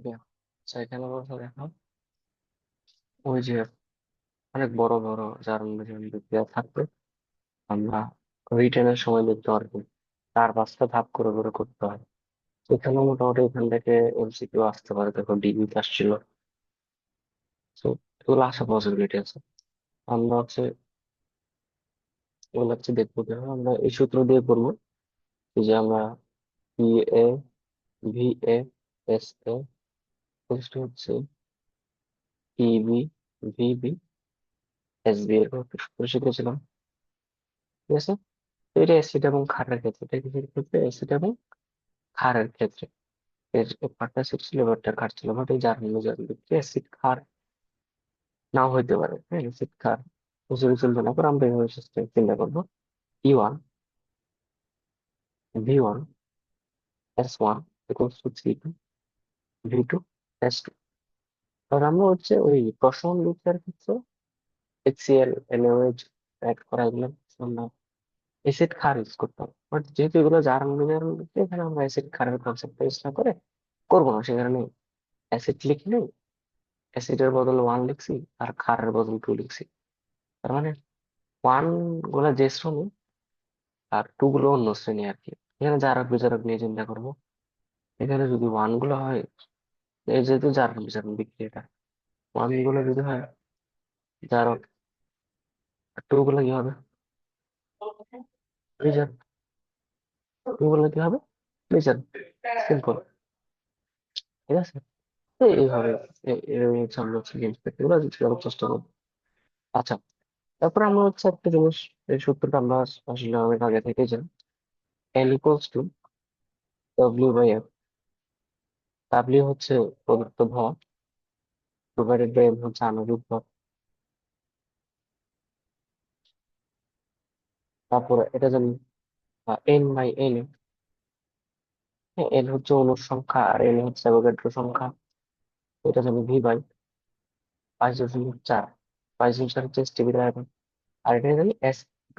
ওকে, আচ্ছা এখানে বলতে দেখো, ওই যে অনেক বড় বড় জারণ বিজারণ বিক্রিয়া থাকবে, আমরা রিটেনের সময় দেখতে পারবো 4-5টা ধাপ করে করে করতে হয়। এখানে মোটামুটি এখান থেকে এমসিকিউ আসতে পারে, দেখো ডিবি আসছিল। তো এগুলো আসার পসিবিলিটি আছে। আমরা এগুলো দেখবো কিভাবে আমরা এই সূত্র দিয়ে করবো। এই যে আমরা P A V A S এ হচ্ছে পিবি ভিবি এস বি এর সূত্র শিখেছিলাম। ঠিক আছে, তো এটা অ্যাসিড এবং ক্ষারের ক্ষেত্রে, এটা কিসের ক্ষেত্রে? অ্যাসিড এবং ক্ষারের ক্ষেত্রে। এর পার্টটা অ্যাসিড ছিল, এবারটা ক্ষার ছিল, বাট এই জার্মান অ্যাসিড ক্ষার নাও হইতে পারে। হ্যাঁ, অ্যাসিড ক্ষার বুঝে চলবে না, পর আমরা এইভাবে চিন্তা করবো। E1 V1 S1 equals to C2 V2 S2। আর আমরা ওই প্রশমন বিক্রিয়ার ক্ষেত্রে HCl NaOH অ্যাড করা, এগুলো আমরা অ্যাসিড ক্ষার ইউজ করতাম। বাট যেহেতু এগুলো জার্মান মিনারেল, এখানে আমরা অ্যাসিড ক্ষারের কনসেপ্ট ইউজ না করে করবো না, সেখানে অ্যাসিড লিখি নেই, অ্যাসিডের বদলে 1 লিখছি আর ক্ষারের বদলে 2 লিখছি। তার মানে 1 গুলা যে শ্রেণী আর 2 গুলো অন্য শ্রেণী আর কি। এখানে জারক বিজারক নিয়ে চিন্তা করবো। এখানে যদি 1 গুলো হয়, এই যেহেতু জারক বিজারক বিক্রিয়াটা, 1 গুলো যদি হয় জারক, আর 2 গুলো কি হবে? বিজারক। 2 গুলো কি হবে? বিজারক। সিম্পল। ঠিক আছে, তো এইভাবে আমরা এগুলো করার চেষ্টা করবো। আচ্ছা, তারপরে আমরা একটা জিনিস, এই সূত্রটা আমরা আসলে অনেক আগে থেকে জানি। L equals to W/F। W হচ্ছে প্রদত্ত ভর, প্রোভাইডেড বাই এম হচ্ছে আণবিক ভর। তারপরে এটা জানি N/N। এন হচ্ছে অণুর সংখ্যা আর এন হচ্ছে অ্যাভোগাড্রো সংখ্যা। এটা জানি V/, 5.4। 5.4 হচ্ছে স্টেবিল আয়তন। আর এটা জানি S/V,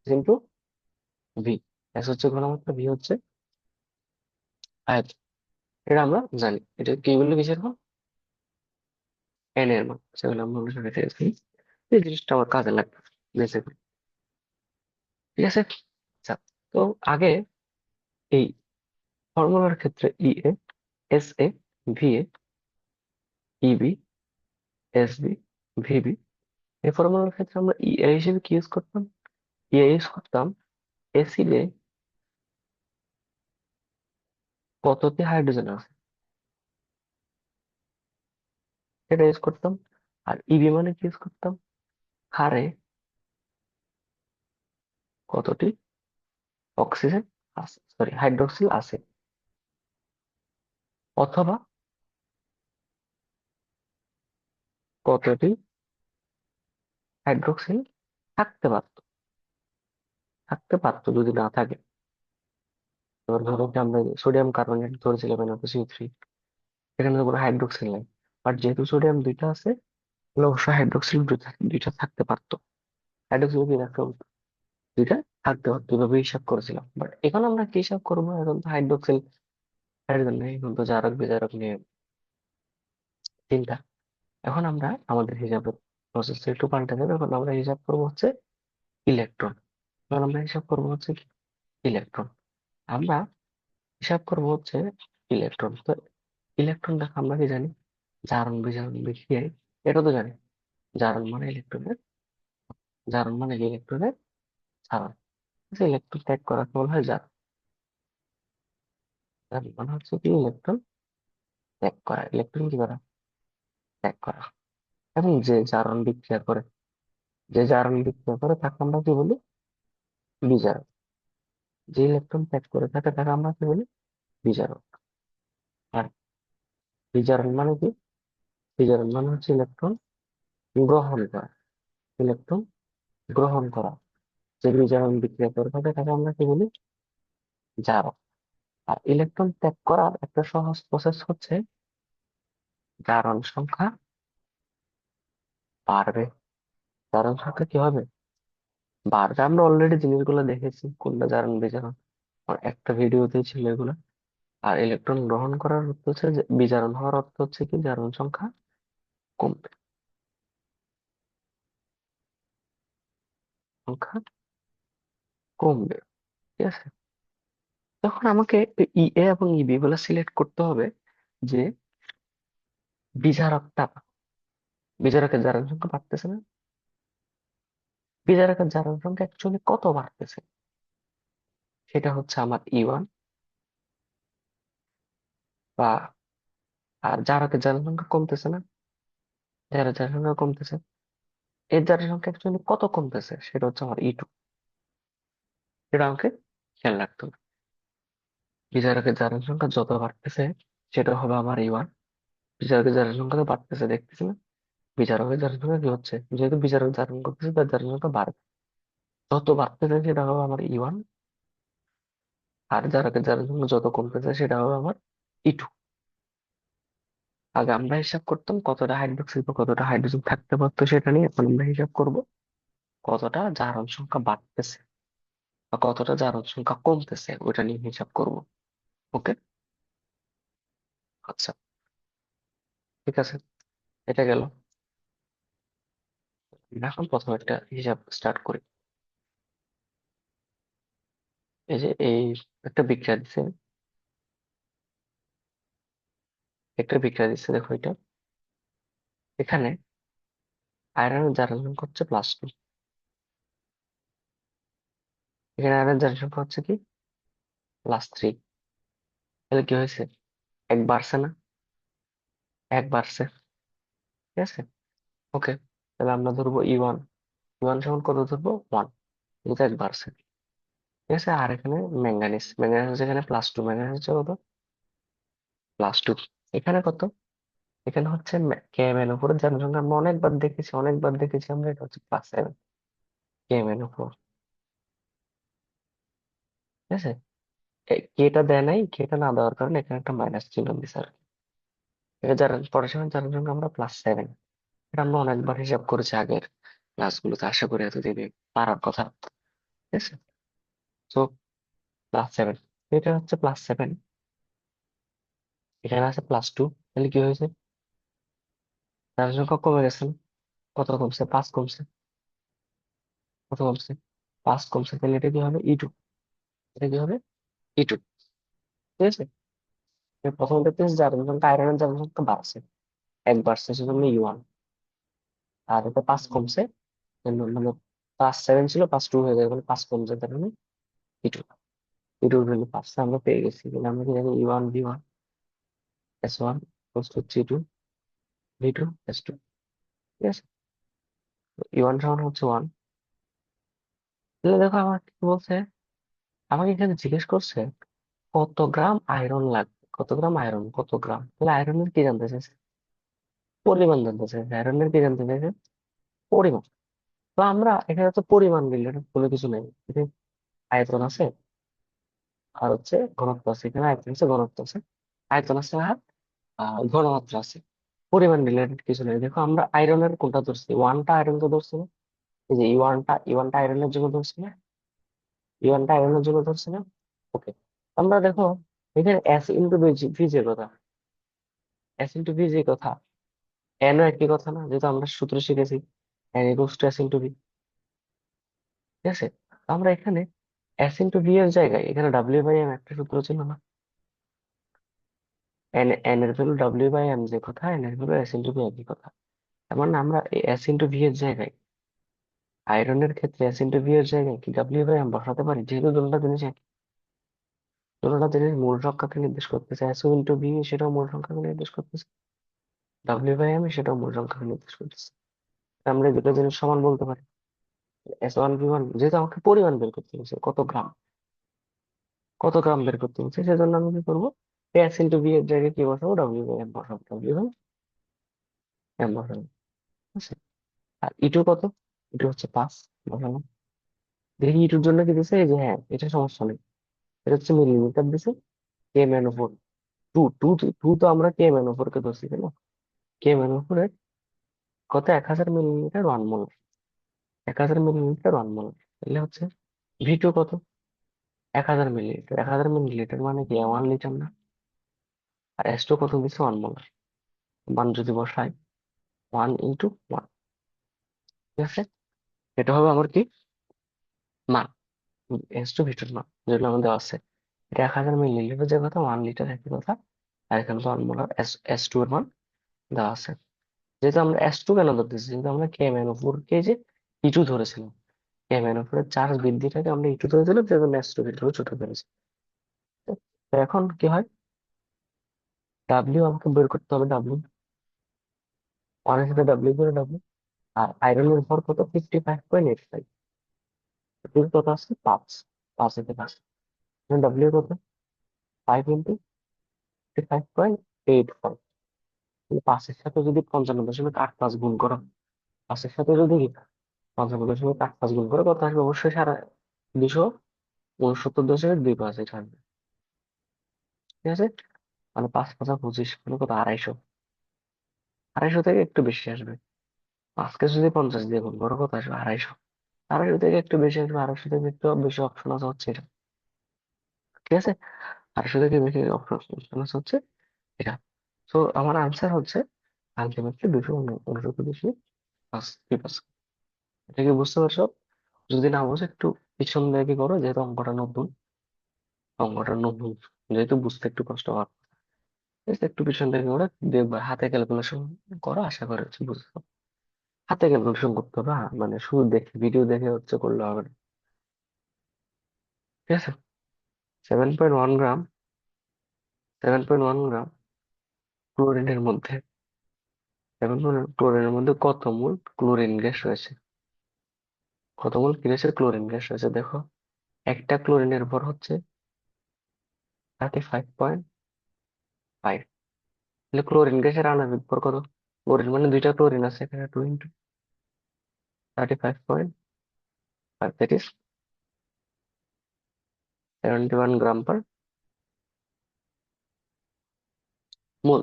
ইন্টু ভি। এস হচ্ছে ঘনমাত্রা, ভি হচ্ছে আয়তন। এটা আমরা জানি। এটা কি বললে কিসের মান? এন এর মান, সেগুলো আমরা অনুসরণ করেছি। এই জিনিসটা আমার কাজে লাগবে বেসিক্যালি। ঠিক আছে, আচ্ছা। তো আগে এই ফর্মুলার ক্ষেত্রে A, S A, V A, EB, S B, VB, এই ফর্মুলার ক্ষেত্রে আমরা এ হিসেবে কি ইউজ করতাম? ইউজ করতাম এসিডে কতটি হাইড্রোজেন আছে সেটা ইউজ করতাম। আর ইবি মানে কি ইউজ করতাম? ক্ষারে কতটি অক্সিজেন আছে, সরি হাইড্রোক্সিল আছে, অথবা কতটি হাইড্রোক্সিল থাকতে পারতো যদি না থাকে। এবার ধরো যে আমরা সোডিয়াম কার্বনেট ধরেছিলাম NaCO3, এখানে তো কোনো হাইড্রোক্সিল নাই। বাট যেহেতু সোডিয়াম দুইটা আছে, তাহলে অবশ্যই হাইড্রোক্সিল দুইটা দুইটা থাকতে পারতো। হাইড্রোক্সিল কি থাকতে পারতো? দুইটা থাকতে পারতো, এভাবে হিসাব করেছিলাম। বাট এখন আমরা কি হিসাব করবো? এখন তো হাইড্রোক্সিল হাইড্রোজেন নেই, এখন তো জারক বিজারক নিয়ে চিন্তা। এখন আমরা আমাদের হিসাবের প্রসেস একটু পাল্টে যাবে। এখন আমরা হিসাব করবো ইলেকট্রন। এখন আমরা হিসাব করবো ইলেকট্রন। আমরা হিসাব করবো ইলেকট্রন। তো ইলেকট্রন দেখো আমরা কি জানি? জারণ বিজারণ বিক্রিয়ায়, এটা তো জানি। জারণ মানে ইলেকট্রনের, জারণ মানে ইলেকট্রনের জারণ। ইলেকট্রন ত্যাগ করাকে বলা হয় জারণ। জারণ মানে কি? ইলেকট্রন ত্যাগ করা, ইলেকট্রন কি করা? ত্যাগ করা। এবং যে জারণ বিক্রিয়া করে তাকে আমরা কি বলি? বিজারক। যে ইলেকট্রন ত্যাগ করে থাকে তাকে আমরা কি বলি? বিজারক। আর বিজারণ মানে কি? বিজারণ মানে ইলেকট্রন গ্রহণ করা, ইলেকট্রন গ্রহণ করা। যে বিজারণ বিক্রিয়া করে থাকে তাকে আমরা কি বলি? জারক। আর ইলেকট্রন ত্যাগ করার একটা সহজ প্রসেস জারণ সংখ্যা বাড়বে। জারণ সংখ্যা কি হবে? বাড়বে। আমরা অলরেডি জিনিসগুলো দেখেছি, কোনটা জারণ বিজারণ, আমার একটা ভিডিওতেই ছিল এগুলো। আর ইলেকট্রন গ্রহণ করার অর্থ হচ্ছে যে বিজারণ হওয়ার অর্থ হচ্ছে কি জারণ সংখ্যা কমবে, সংখ্যা কমবে। ঠিক আছে, তখন আমাকে ই এ এবং ইবি গুলো সিলেক্ট করতে হবে যে বিজারকটা, বিজারকের জারণ সংখ্যা বাড়তেছে না, বিজারকের জারণ সংখ্যা অ্যাকচুয়ালি কত বাড়তেছে, সেটা হচ্ছে আমার ই1, বা আর জারকের জারণ সংখ্যা কমতেছে না, জারকের জারণ সংখ্যা কমতেছে, এর জারণ সংখ্যা অ্যাকচুয়ালি কত কমতেছে সেটা হচ্ছে আমার ই2। এটা আমাকে খেয়াল রাখতে হবে। বিজারকের জারণ সংখ্যা যত বাড়তেছে সেটা হবে আমার ই1। বিচারকের জারণ সংখ্যা তো বাড়তেছে দেখতেছি না, বিচারকের জারণ সংখ্যা কি হচ্ছে, যেহেতু বিচারক জারণ করতেছে তার জারণ সংখ্যা বাড়বে, যত বাড়তেছে সেটা হবে আমার ই1, আর জারকের জারণ সংখ্যা যত কমতেছে সেটা হবে আমার ই2। আগে আমরা হিসাব করতাম কতটা হাইড্রোক্সিল বা কতটা হাইড্রোজেন থাকতে পারতো সেটা নিয়ে, এখন আমরা হিসাব করব কতটা জারণ সংখ্যা বাড়তেছে বা কতটা জারণ সংখ্যা কমতেছে ওটা নিয়ে হিসাব করব। ওকে, আচ্ছা, ঠিক আছে, এটা গেল। এখন প্রথম একটা হিসাব স্টার্ট করি। এই যে এই একটা বিক্রিয়া দিছে, একটা বিক্রিয়া দিচ্ছে, দেখো এটা, এখানে আয়রনের জারণ সংখ্যা হচ্ছে +2, এখানে আয়রনের জারণ সংখ্যা হচ্ছে কি +3। তাহলে কি হয়েছে, এক বাড়ছে না, এক বাড়ছে। ঠিক আছে, ওকে, তাহলে আমরা ধরবো ই1, ই1 সমান কত ধরবো, 1, এটা এক বাড়ছে। ঠিক আছে, আর এখানে ম্যাঙ্গানিজ, ম্যাঙ্গানিজ হচ্ছে এখানে +2, ম্যাঙ্গানিজ হচ্ছে কত, +2। এখানে কত, এখানে হচ্ছে KMnO4 এর জারণ সংখ্যা আমরা অনেকবার দেখেছি, অনেকবার দেখেছি আমরা, এটা হচ্ছে +7 KMnO4। ঠিক আছে, কেটা দেয় নাই, কেটা না দেওয়ার কারণে এখানে একটা মাইনাস চিহ্ন দিছে আর কি। এটা জারণ পড়াশোনার জারণ সংখ্যা আমরা +7, এটা আমরা অনেকবার হিসাব করেছি আগের ক্লাসগুলোতে, আশা করি এতদিনে পারার কথা। ঠিক আছে, তো +7, এটা হচ্ছে +7, এখানে আছে +2, তাহলে কি হয়েছে, জারণ সংখ্যা কমে গেছে না? কত কমছে, 5 কমছে, কত কমছে, 5 কমছে, তাহলে এটা কি হবে ই2, এটা কি হবে ই2। ঠিক আছে, প্রথম দেখতেছি জারণ সংখ্যা, আয়রনের জারণ সংখ্যা বাড়ছে, এক বাড়ছে সেজন্য ই1, আর এটা 5 কমছে, মানে +7 ছিল +2 হয়ে যায়, মানে 5 কমছে, তার মানে ই2, ই2 ভ্যালু 5 আমরা পেয়ে গেছি। তাহলে আমরা কি জানি E1 v1 s1 +2 v2 s2। ঠিক আছে, ই1 সমান হচ্ছে 1। তাহলে দেখো আমার কি বলছে, আমাকে এখানে জিজ্ঞেস করছে কত গ্রাম আয়রন লাগবে, কত গ্রাম আয়রন, কত গ্রাম, তাহলে আয়রনের কি জানতে চাইছে, পরিমাণ জানতে চাইছে, আয়রনের কি জানতে চাইছে, পরিমাণ। তো আমরা এখানে তো পরিমাণ রিলেটেড কোনো কিছু নেই, এখানে আয়তন আছে আর হচ্ছে ঘনত্ব আছে, এখানে আয়তন আছে ঘনত্ব আছে, আয়তন আছে আর ঘনমাত্রা আছে, পরিমাণ রিলেটেড কিছু নেই। দেখো আমরা আয়রনের কোনটা ধরছি, ওয়ানটা আয়রন তো ধরছি না, এই যে ই ওয়ানটা আয়রনের জন্য ধরছি না, ই ওয়ানটা আয়রনের জন্য ধরছি না। ওকে, আমরা দেখো এখানে ভি যে কথা, ভি যে কথা, এনও একই কথা না, যেহেতু আমরা সূত্র শিখেছি n = s × v। ঠিক আছে, তো আমরা এখানে s × v এর জায়গায় এখানে w/m একটা সূত্র ছিল না, n এর ভ্যালু w/m যে কথা, n এর ভ্যালু s × v একই কথা। তার মানে আমরা s × v এর জায়গায়, আয়রনের ক্ষেত্রে s × v এর জায়গায় কি w/m বসাতে পারি, যেহেতু দুটোটা জিনিস একই, দুটোটা জিনিস মূল সংখ্যাকে নির্দেশ করতেছে, s × v সেটাও মূল সংখ্যাকে নির্দেশ করতেছে, w/m সেটাও মূল সংখ্যাকে নির্দেশ করতেছে। তা আমরা এই দুটো জিনিস সমান বলতে পারি। s1 v1, যেহেতু আমাকে পরিমাণ বের করতে হচ্ছে, কত গ্রাম, কত গ্রাম বের করতে হচ্ছে, সেজন্য আমি কি করবো, s × v এর জায়গায় কি বসাবো, w/m বসাবো, w/m বসাবো। ঠিক আছে, আর ই2 কত, ই2 হচ্ছে 5, বসালাম। দেখি ই2 এর জন্য কি দিছে, এই যে হ্যাঁ এটা সমস্যা নেই, এটা হচ্ছে মিলিমিটার দিছে, KMnO4, টু টু টু তো আমরা KMnO4 কে ধরছি তাই না, KMnO4 এর কত, 1000 মিলিলিটার 1 মোল, 1000 মিলিলিটার 1 মোল, তাহলে হচ্ছে V2 কত, 1000 মিলিলিটার, 1000 মিলিলিটার মানে কি 1 লিটার না, আর S2 কত দিচ্ছে, 1 মোলার। মান যদি বসাই, 1 × 1, ঠিক আছে। এটা হবে আমার কি মান, S2 ভিতর মান যেগুলো আমাদের আছে। এটা 1000 মিলিলিটার যে কথা, 1 লিটার একই কথা। আর এখানে তো 1 মোলার S2 এর মান দেওয়া আছে। যেহেতু আমরা S2 কেন ধরতেছি, যেহেতু আমরা KMnO4 কে যে E2 ধরেছিলাম, KMnO4 এর চার্জ বৃদ্ধিটাকে আমরা E2 ধরেছিলাম, সেজন্য S2 ভিতরে ছোট ধরেছি। তো এখন কি হয়, ডাব্লিউ আমাকে বের করতে হবে, ডাব্লিউ ওয়ানের সাথে ডাব্লিউ করে ডাব্লিউ। আর আয়রনের ভর কত, 55.85। কত আছে, 5, 5 ডাব্লিউ কত, 5 × 55.85। 5-এর সাথে যদি 55.85 গুণ করো, 5-এর সাথে যদি 55.85 গুণ করো, কত আসবে, অবশ্যই 269.25 এটা আসবে। ঠিক আছে, মানে 5 × 5 = 25, মানে কত, 250। 250 থেকে একটু বেশি আসবে। 5কে যদি 50 দিয়ে গুণ করো, কত আসবে, 250। 250 থেকে একটু বেশি আসবে, 250 থেকে একটু বেশি অপশন আছে হচ্ছে এটা। ঠিক আছে, 250 থেকে বেশি অপশন আছে হচ্ছে এটা। তো আমার আনসার হচ্ছে আলটিমেটলি 269.25। এটা কি বুঝতে পারছো? যদি না বুঝে একটু পিছন থেকে করো, যেহেতু অঙ্কটা নতুন, যেহেতু বুঝতে একটু কষ্ট হয়। ঠিক আছে, একটু পিছন থেকে করে দেখবা, হাতে ক্যালকুলেশন করো, আশা করি হচ্ছে বুঝতে। হাতে ক্যালকুলেশন করতে হবে, মানে শুধু দেখে, ভিডিও দেখে হচ্ছে করলে হবে না। ঠিক আছে, 7.1 গ্রাম, 7.1 গ্রাম ক্লোরিনের মধ্যে, 7 ক্লোরিনের মধ্যে কত মোল ক্লোরিন গ্যাস রয়েছে? কত মোল কি রয়েছে, ক্লোরিন গ্যাস রয়েছে, দেখো। একটা ক্লোরিনের ভর হচ্ছে 35.5। তাহলে ক্লোরিন গ্যাসের আণবিক ভর কত? ক্লোরিন মানে দুইটা ক্লোরিন আছে এখানে, 2 × 35.5, দ্যাট ইজ 71 গ্রাম পার মোল।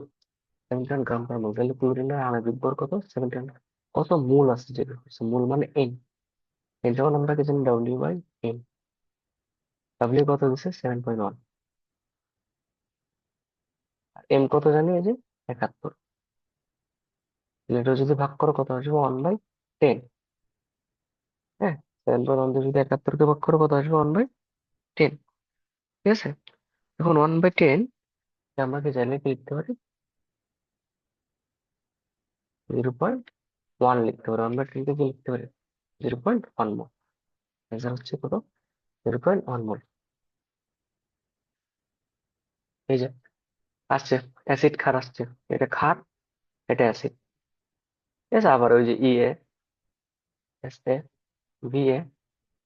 71 গ্রাম পার মোল, তাহলে ক্লোরিনের আণবিক ভর কত, 71। কত মোল আছে, যেটা হচ্ছে মোল মানে এন। এন যখন আমরা কি জানি, W/M। ডাব্লিউ কত দিচ্ছে, 7.1। আর এম কত জানি, এই যে 71। তাহলে এটা যদি ভাগ করো, কত আসবে, 1/10। হ্যাঁ, 7.1 দিয়ে যদি 71কে ভাগ করো, কত আসবে, 1/10। ঠিক আছে, এখন 1/10 আমরা কি চাইলে কি লিখতে পারি, 0.1 লিখতে পারি। 1/10 কে কি লিখতে পারি, 0.1 মোল। অ্যান্সার হচ্ছে কত, 0.1 মোল। এই যে আসছে, অ্যাসিড ক্ষার আসছে। এটা ক্ষার, এটা অ্যাসিড। ঠিক আছে, আবার ওই যে SA, BA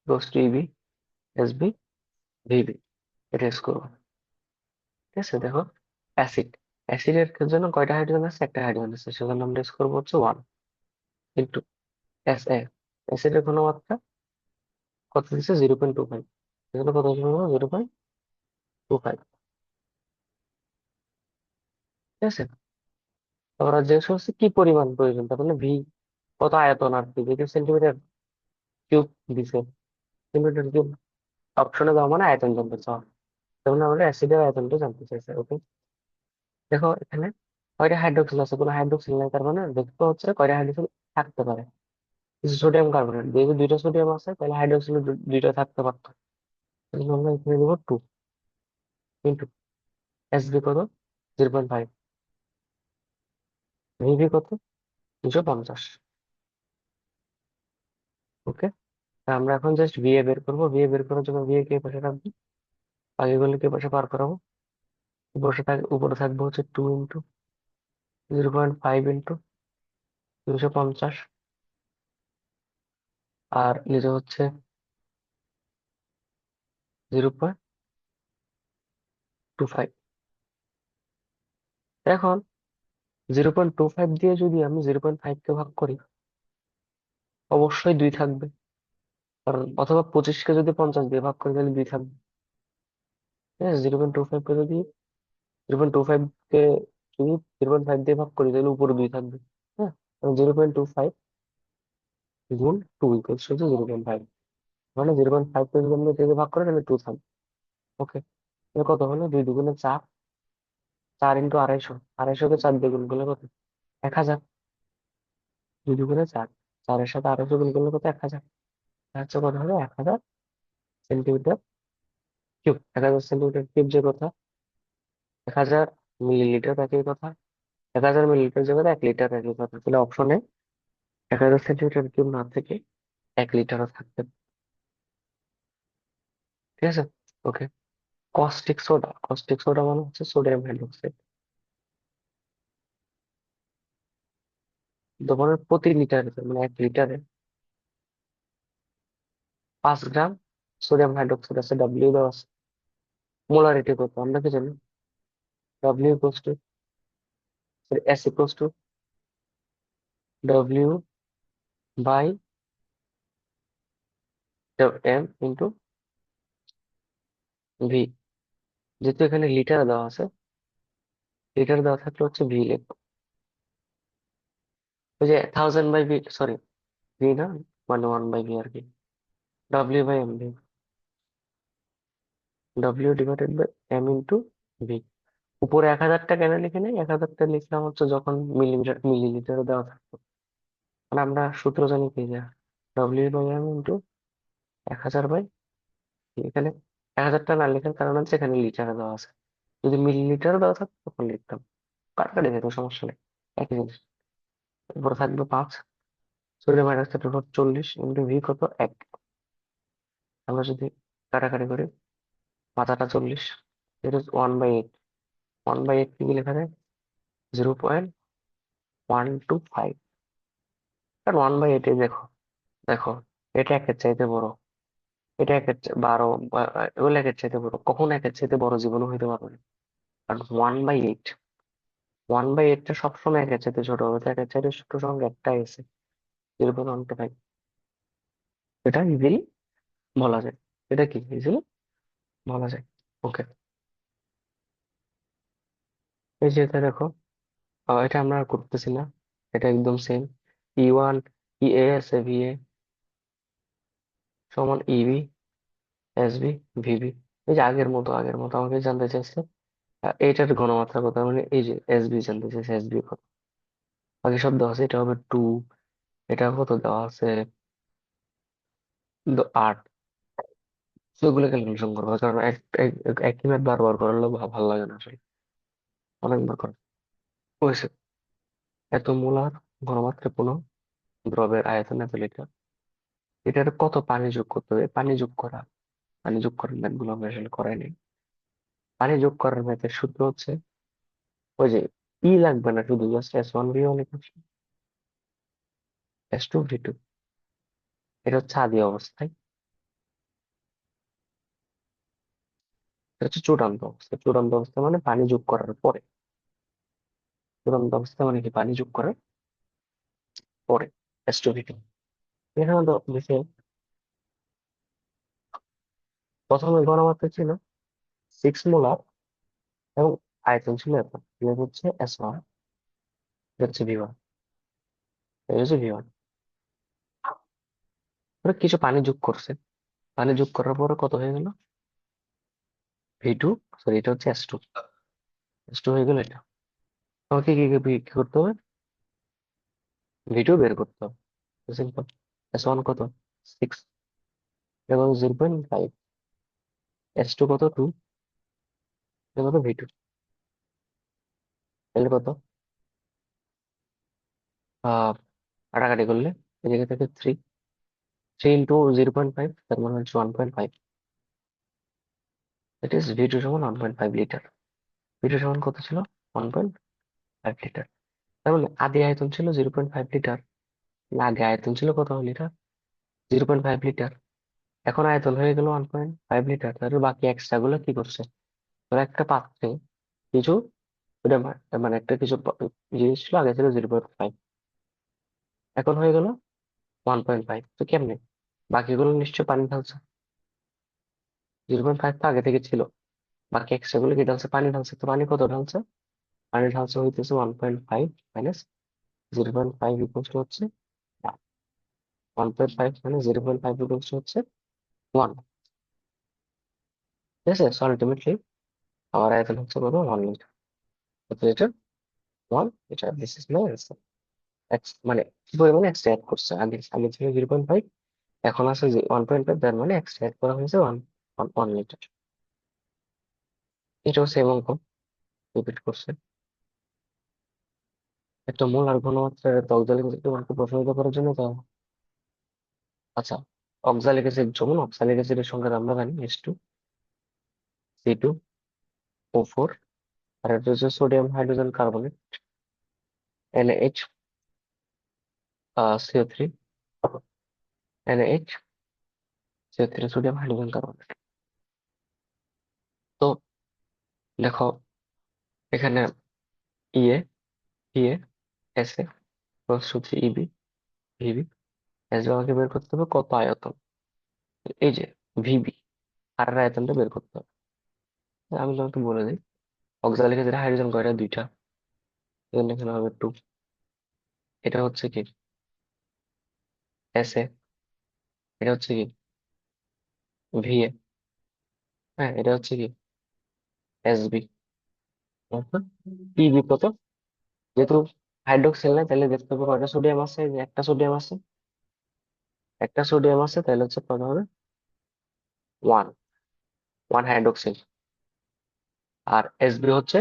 goes to EB, SB, VB, এটা ইউজ করবো। ঠিক আছে, দেখো, অ্যাসিড, অ্যাসিডের জন্য কয়টা হাইড্রোজেন আছে, একটা হাইড্রোজেন আছে, সেজন্য আমরা ইউজ করবো হচ্ছে 1 ইন্টু SA। অ্যাসিডের ঘনমাত্রা কত দিচ্ছে, 0.25, সেজন্য কত হবে, 0.25। ঠিক আছে, তোমরা যে হচ্ছে কি পরিমাণ প্রয়োজন, তার মানে ভি কত, আয়তন আর কি, যেটা সেন্টিমিটার কিউব দিছে, সেন্টিমিটার কিউব অপশনে দাও মানে আয়তন জানতে চাও। তখন আমরা অ্যাসিডের আয়তনটা জানতে চাইছি, ওকে। দেখো এখানে কয়টা হাইড্রোক্সিল আছে, কোনো হাইড্রোক্সিল নাই, তার মানে দেখতে হচ্ছে কয়টা হাইড্রোক্সিল থাকতে পারে। কিছু সোডিয়াম কার্বনেট, যেহেতু দুইটা সোডিয়াম আছে, তাহলে হাইড্রোক্সিল দুইটা থাকতে পারতো। তাহলে আমরা এখানে দেবো 2 ইন্টু SB কত, 0.5, VB কত, 250। ওকে, আমরা এখন জাস্ট VA বের করবো। VA বের করার জন্য VA কে এই পাশে রাখবো, বাকিগুলো কে পাশে পার করাবো। উপরে থাকবে হচ্ছে 2 × 0.5 ইন্টু 250, আর নিচে হচ্ছে 0.25। এখন 0.25 দিয়ে যদি আমি 0.5 কে ভাগ করি, অবশ্যই 2 থাকবে, কারণ অথবা 25কে যদি 50 দিয়ে ভাগ করি, তাহলে 2 থাকবে। হ্যাঁ, 0.25 কে যদি 0.25 কে যদি 0.5 দিয়ে ভাগ করি, তাহলে উপরে 2 থাকবে। হ্যাঁ, 0.25 × 2 = 0.5, মানে 0.5 কে যদি আমরা 2 দিয়ে ভাগ করি, তাহলে 2 থাকবে। ওকে, কত হলো, 2 × 2 = 4, 4 × 250, 250 কে 4 দিয়ে গুণ করলে কত? 1000। 2 × 4, 4-এর সাথে 250 গুণ করলে কত? 1000। আচ্ছা, কত হবে? 1000 সেন্টিমিটার কিউব। 1000 সেন্টিমিটার কিউব যে কথা, 1000 মিলিলিটার একই কথা, 1000 মিলিলিটার জায়গায় 1 লিটার একই কথা। তাহলে অপশনে 1000 সেন্টিমিটার কিউব না থেকে 1 লিটারও থাকবে। ঠিক আছে, ওকে। কস্টিক সোডা মানে হচ্ছে সোডিয়াম হাইড্রোক্সাইড। তোমার প্রতি লিটারে, মানে 1 লিটারে 5 গ্রাম সোডিয়াম হাইড্রোক্সাইড আছে, ডব্লিউ দেওয়া আছে। মোলারিটি কত আমরা কি জানি? W equals to, S equals to W by M into V. যেহেতু এখানে লিটার দেওয়া আছে, লিটার দেওয়া থাকলে হচ্ছে ভি লিখবো। ওই যে 1000/ভি, সরি, ভি না, মানে 1/ভি আর কি। ডব্লিউ/এম ভি, ডব্লিউ/এম ইন্টু ভি। উপরে 1000টা কেন লিখে নেই? 1000টা লিখলাম হচ্ছে যখন মিলিলিটার দেওয়া থাকতো। মানে আমরা সূত্র জানি কি, যে ডব্লিউ/এম ইন্টু 1000/, এখানে 1000টা না লেখার কারণ হচ্ছে এখানে লিটারে দেওয়া আছে। যদি মিলিলিটার দেওয়া থাকতো তখন লিখতাম, কাটাকাটি যেত, সমস্যা নেই, একই জিনিস। এরপরে থাকবে 5, সোডিয়াম হাইড্রোক্সাইড 40 ইন্টু ভি কত? 1। আমরা যদি কাটাকাটি করি, মাথাটা 40, এটা 1/8। 1/8 কি লেখা যায়? 0.125। কারণ 1/8 দেখো, দেখো, এটা 1-এর চাইতে বড়, এটা 1-12, এগুলো 1-এর চাইতে বড়, কখন 1-এর চাইতে বড় জীবনও হইতে পারবে না। কারণ 1/8, 1/8টা সবসময় 1-এর চাইতে ছোট হবে। তো 1-এর চাইতে ছোট সংখ্যা একটাই আছে, 0.125। এটা ইজিলি বলা যায়, এটা কি ইজিলি বলা যায়। ওকে, এই যে এটা দেখো, এটা আমরা আর করতেছি না, এটা একদম সেম। E1, EA আছে, VA সমান EB, SB, VB। এই যে আগের মতো আমাকে জানতে চাইছে এইটার ঘনমাত্রা কত, মানে এই যে SB জানতে চাইছে, SB কত। বাকি সব দেওয়া আছে, এটা হবে 2, এটা কত দেওয়া আছে? 8। সেগুলো ক্যালকুলেশন করবো, কারণ একই ম্যাথ বারবার করলে ভালো লাগে না আসলে, অনেকবার করে হয়েছে। এত মোলার ঘনমাত্রা কোনো দ্রবের আয়তন এত লিটার, এটার কত পানি যোগ করতে হবে? পানি যোগ করার ম্যাথ গুলো আমরা আসলে করাই নাই। পানি যোগ করার ম্যাথের সূত্র হচ্ছে ওই যে, লাগবে না, শুধু জাস্ট S1V1 S2V2। এটা হচ্ছে আদি অবস্থায়, এটা হচ্ছে চূড়ান্ত অবস্থা। চূড়ান্ত অবস্থা মানে পানি যোগ করার পরে। চূড়ান্ত অবস্থা মানে কি? পানি যোগ করার পরে, S2V2। এখানে তো দিছে, প্রথমে ঘনমাত্রা ছিল 6 মোলার এবং আয়তন ছিল এত। এটা হচ্ছে S1, এটা হচ্ছে V1, এটা হচ্ছে V1। কিছু পানি যোগ করছে, পানি যোগ করার পরে কত হয়ে গেল? V2, সরি, এটা হচ্ছে S2, S2 হয়ে গেল এটা। আমাকে কি করতে হবে? V2 বের করতে হবে, সিম্পল। S1 কত? 6, এটা কত? 0.5। S2 কত? 2, এটা কত? V2, তাহলে কত? আহ কাটাকাটি করলে এই জায়গা থেকে 3, 3 × 0.5, তার মানে হচ্ছে 1.5। দ্যাট ইজ V2 সমান 1.5 লিটার। V2 সমান কত ছিল? 1.5 লিটার। তার মানে আদি আয়তন ছিল 0.5 লিটার, না আগে আয়তন ছিল কত লিটার? 0.5 লিটার। এখন আয়তন হয়ে গেল 1.5 লিটার। তাহলে বাকি এক্সট্রা গুলো কি করছে? ওরা একটা পাত্রে কিছু, ওটা মানে একটা কিছু জিনিস ছিল, আগে ছিল 0.5, এখন হয়ে গেল 1.5। তো কেমনে? বাকিগুলো নিশ্চয় পানি ঢালছে, 0.5 তো আগে থেকে ছিল, বাকি এক্সট্রা গুলো কি ঢালছে? পানি ঢালছে। তো পানি কত ঢালছে? পানি ঢালছে হইতেছে 1.5 মাইনাস 0.5 ইকুয়ালস টু হচ্ছে 1.5 মাইনাস 0.5 ইকুয়ালস টু হচ্ছে 1। ঠিক আছে, সো আলটিমেটলি আমার আয়তন হচ্ছে কত? 1 লিটার। অতএব এটা 1, এটা this is my answer. X মানে কি পরিমাণে এক্সট্রা অ্যাড করছে, আগে আগে ছিল 0.5, এখন আছে যে 1.5, তার মানে এক্সট্রা অ্যাড করা হয়েছে 1 লিটার। এটাও সেম অঙ্ক রিপিট করছে। একটা মোল আর ঘনমাত্রার একটা অক্সালিক অ্যাসিডকে মানকে প্রসারিত করার জন্য তা আচ্ছা, অক্সালিক অ্যাসিড যেমন অক্সালিক অ্যাসিডের সংখ্যা আমরা জানি H2O4, আর এটা হচ্ছে sodium hydrogen carbonate NaHCO3, NaHCO3 sodium hydrogen carbonate. তো দেখো এখানে ইএ পিএ এসএ সূত্রে ইবি ভিবি এস আমাকে বের করতে হবে কত আয়তন, এই যে ভিবি আর এর আয়তনটা বের করতে হবে। আমি তোমাকে বলে দিই, অক্সালিক অ্যাসিডে হাইড্রোজেন কয়টা, দুইটা, এজন্য এখানে হবে 2। এটা হচ্ছে কি এসএ, এটা হচ্ছে কি ভিএ, হ্যাঁ এটা হচ্ছে কি এসবি। পিবি কত, যেহেতু হাইড্রোক্সিল নাই তাহলে দেখতে হবে কয়টা সোডিয়াম আছে, এই যে একটা সোডিয়াম আছে, একটা সোডিয়াম আছে, তাহলে হচ্ছে কত হবে, ওয়ান, ওয়ান হাইড্রোক্সিল। আর এসবি হচ্ছে,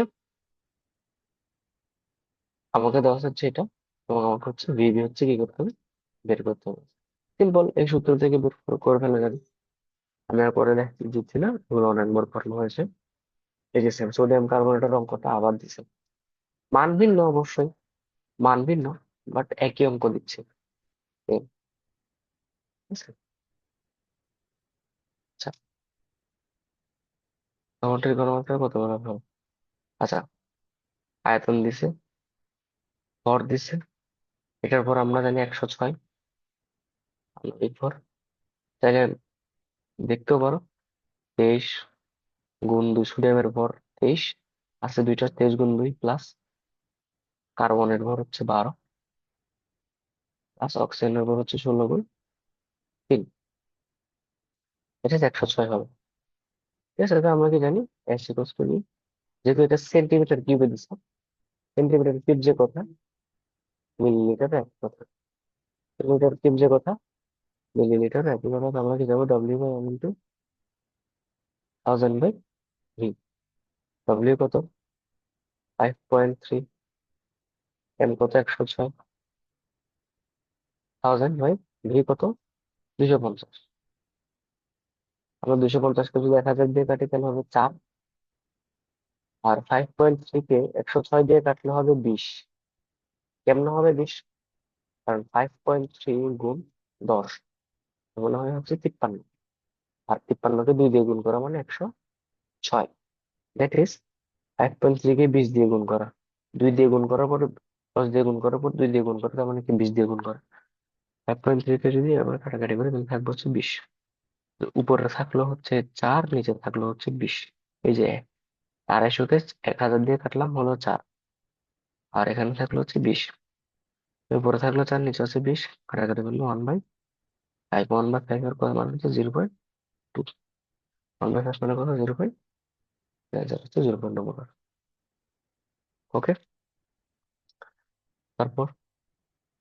আমাকে দেওয়া হচ্ছে এটা, এবং আমাকে হচ্ছে ভিবি হচ্ছে কি করতে হবে, বের করতে হবে। সিম্পল, এই সূত্র থেকে বের করে ফেলা যাবে। আমি আর পরে দিচ্ছি না, এগুলো অনেকবার করানো হয়েছে। এই যে সেম সোডিয়াম কার্বনেটের অঙ্কটা আবার দিছে, মান ভিন্ন অবশ্যই, মান ভিন্ন, বাট একই অঙ্ক দিচ্ছে। এই, ঠিক আছে? আচ্ছা, টমেটোর ঘনমাত্রা কত বলা হবে? আচ্ছা, আয়তন দিছে, ভর দিছে, এটার পর আমরা জানি 106 আণবিক ভর, তাহলে দেখতেও পারো 23 গুণ 2, সোডিয়ামের ভর 23 আছে, দুইটা 23 গুণ 2 প্লাস কার্বনের ভর হচ্ছে 12 প্লাস অক্সিজেনের ভর হচ্ছে 16 গুণ 3, এটা 106 হবে। ঠিক আছে, এটা আমরা কি জানি, এস ইকুয়ালস টু ই, যেহেতু এটা সেন্টিমিটার কিউবে দিছে, সেন্টিমিটার কিউব যে কথা, মিলিলিটার এক কথা, মিটার কিউব যে কথা, মিলিলিটার একই কথা, তো আমরা কি যাবো W/M ইন্টু 1000/V। ডব্লিউ কত, 5.3, এম কত 106, 1000/V কত 250। আমরা 250 কে যদি 1000 দিয়ে কাটি তাহলে হবে 4, আর 5.3 কে 106 দিয়ে কাটলে হবে 20। কেমন হবে 20, কারণ 5.3 গুণ 10 মনে হয় হচ্ছে 53, আর 53 কে 2 দিয়ে গুণ করা মানে 106, দ্যাট ইজ 5.3 কে 20 দিয়ে গুণ করা, 2 দিয়ে গুণ করার পর 10 দিয়ে গুণ করার পর 2 দিয়ে গুণ করা, তার মানে কি 20 দিয়ে গুণ করা। 5.3 কে যদি আমরা কাটাকাটি করি তাহলে থাকবে হচ্ছে 20, উপরে থাকলো হচ্ছে 4, নিচে থাকলো হচ্ছে 20, এই যে 250 কে 1000 দিয়ে কাটলাম হলো 4, আর এখানে থাকলো হচ্ছে 20, উপরে থাকলো 4, নিচে হচ্ছে 20, কাটাকাটি করলো 1/5, 1/5 এর কত মান হচ্ছে 0.2, 1/5 মানে কত 0.0, হচ্ছে 0.2। ওকে, তারপর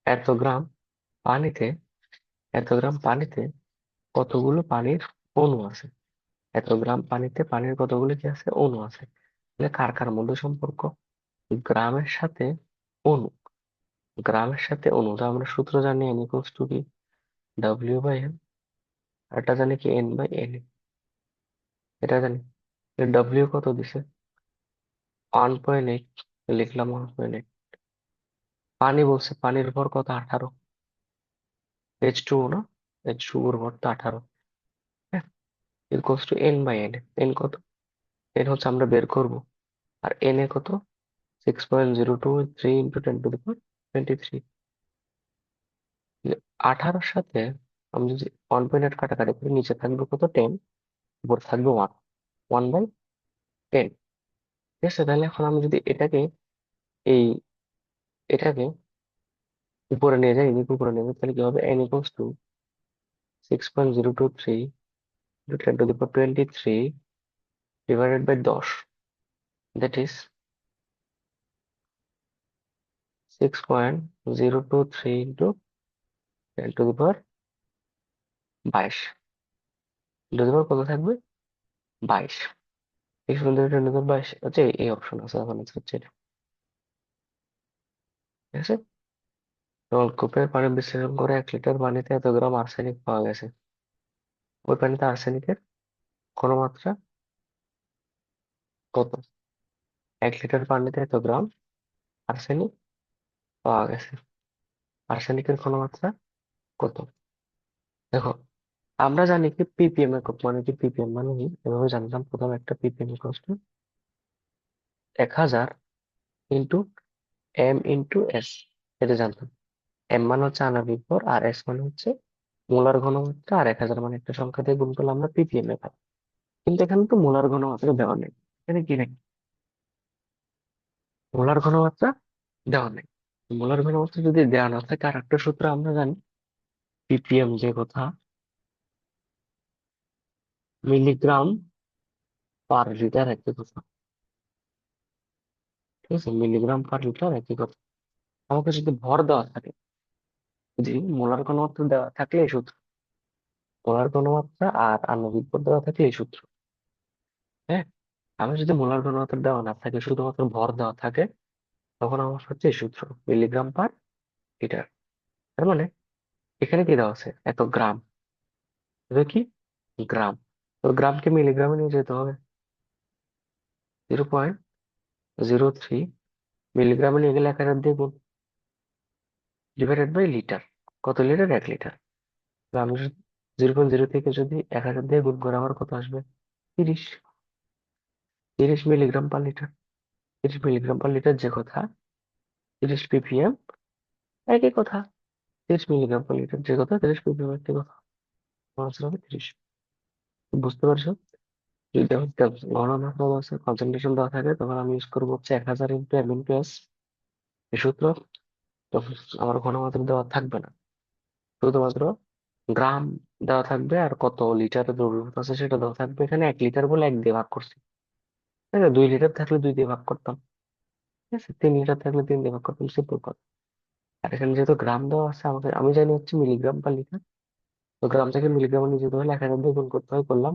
এত গ্রাম পানিতে, এত গ্রাম পানিতে কতগুলো পানির অণু আছে, এত গ্রাম পানিতে পানির কতগুলো কি আছে, অণু আছে, তাহলে কার কার মধ্যে সম্পর্ক, গ্রামের সাথে অণু, গ্রামের সাথে অণু, তো আমরা সূত্র জানি এন ইকুয়ালস টু কি W/M, আর এটা জানি কি N/N, এটা জানি। ডব্লিউ কত দিছে 1.8, লিখলাম 1.8। পানি বলছে, পানির ভর কত 18, H2O না, H2O এর ভর তো 18, হ্যাঁ, ইকুয়ালস টু N/N, এন কত, এন হচ্ছে আমরা বের করব, আর এন এ কত 6.023 ইন্টু 10⁻23। 18-র সাথে আমি যদি 1.8 কাটাকাটি করি, নিচে থাকবে কত 10, উপর থাকবে 1, 1/10। ঠিক আছে, তাহলে এখন আমি যদি এই এটাকে উপরে নিয়ে যাই, এদিকে উপরে নিয়ে যাই, তাহলে কি হবে, n equals to 6.023 into 10⁻23 divided by 10, that is 6.023 10^22। 10^22 কত থাকবে? 22। 6.0 10^22, আচ্ছা এই অপশন আছে, এখন হচ্ছে এটা। ঠিক আছে। নলকূপের পানি বিশ্লেষণ করে 1 লিটার পানিতে এত গ্রাম আর্সেনিক পাওয়া গেছে। ওই পানিতে আর্সেনিকের ঘনমাত্রা কত? 1 লিটার পানিতে এত গ্রাম আর্সেনিক পাওয়া গেছে। আর্সেনিকের ঘনমাত্রা কত? দেখো, আমরা জানি কি পিপিএম একক মানে কি, পিপিএম মানে কি এভাবে জানতাম প্রথম, একটা ppm equals to 1000 into M into S, এটা জানতাম। এম মানে হচ্ছে আণবিক ভর, আর এস মানে হচ্ছে মোলার ঘনমাত্রা, আর 1000 মানে একটা সংখ্যা দিয়ে গুণ করলে আমরা পিপিএম এ পাই। কিন্তু এখানে তো মোলার ঘনমাত্রা দেওয়া নেই। এখানে কি নেই? মোলার ঘনমাত্রা দেওয়া নেই। মোলার ঘনমাত্রা যদি দেওয়া না থাকে, আর একটা সূত্র আমরা জানি, পিপিএম যে কথা, মিলিগ্রাম পার লিটার একই কথা। ঠিক আছে, মিলিগ্রাম পার লিটার একই কথা। আমাকে যদি ভর দেওয়া থাকে, যদি মোলার ঘনমাত্রা দেওয়া থাকলে এই সূত্র, মোলার ঘনমাত্রা আর আণবিক ভর দেওয়া থাকলে এই সূত্র। হ্যাঁ, আমি যদি মোলার ঘনমাত্রা দেওয়া না থাকে, শুধুমাত্র ভর দেওয়া থাকে, তখন আমার হচ্ছে এই সূত্র, মিলিগ্রাম পার লিটার। তার মানে এখানে কি দেওয়া আছে? এত গ্রাম। এটা কি? গ্রাম। তো গ্রামকে মিলিগ্রামে নিয়ে যেতে হবে। 0.03 মিলিগ্রামে নিয়ে গেলে 1000 দিয়ে গুণ, ডিভাইডেড বাই লিটার। কত লিটার? 1 লিটার। তো আমি 0.0 থেকে যদি 1000 দিয়ে গুণ করে আমার কত আসবে? 30। 30 milligram per litre. 30 milligram per litre যে কথা, 30 ppm একই কথা। 30 মিলিগ্রাম পার লিটার যে কথা, 30 ppm একই কথা। আনসার হবে 30। বুঝতে পারছো? যদি আমার ঘনমাত্রা দেওয়া আছে, কনসেন্ট্রেশন দেওয়া থাকে, তখন আমি ইউজ করবো হচ্ছে 1000 ইন্টু এম ইন্টু এস এই সূত্র। তখন আমার ঘনমাত্রা দেওয়া থাকবে না, শুধুমাত্র গ্রাম দেওয়া থাকবে, আর কত লিটার দ্রবীভূত আছে সেটা দেওয়া থাকবে। এখানে 1 লিটার বলে 1 দিয়ে ভাগ করছি। ঠিক আছে, 2 লিটার থাকলে 2 দিয়ে ভাগ করতাম। ঠিক আছে, 3 লিটার থাকলে 3 দিয়ে ভাগ করতাম, সিম্পল কথা। আর এখানে যেহেতু গ্রাম দেওয়া আছে, আমাকে আমি জানি হচ্ছে মিলিগ্রাম পার লিটার। তো গ্রাম থেকে মিলিগ্রামে নিয়ে যেতে হলে 1000 দিয়ে গুণ করতে হয়, করলাম।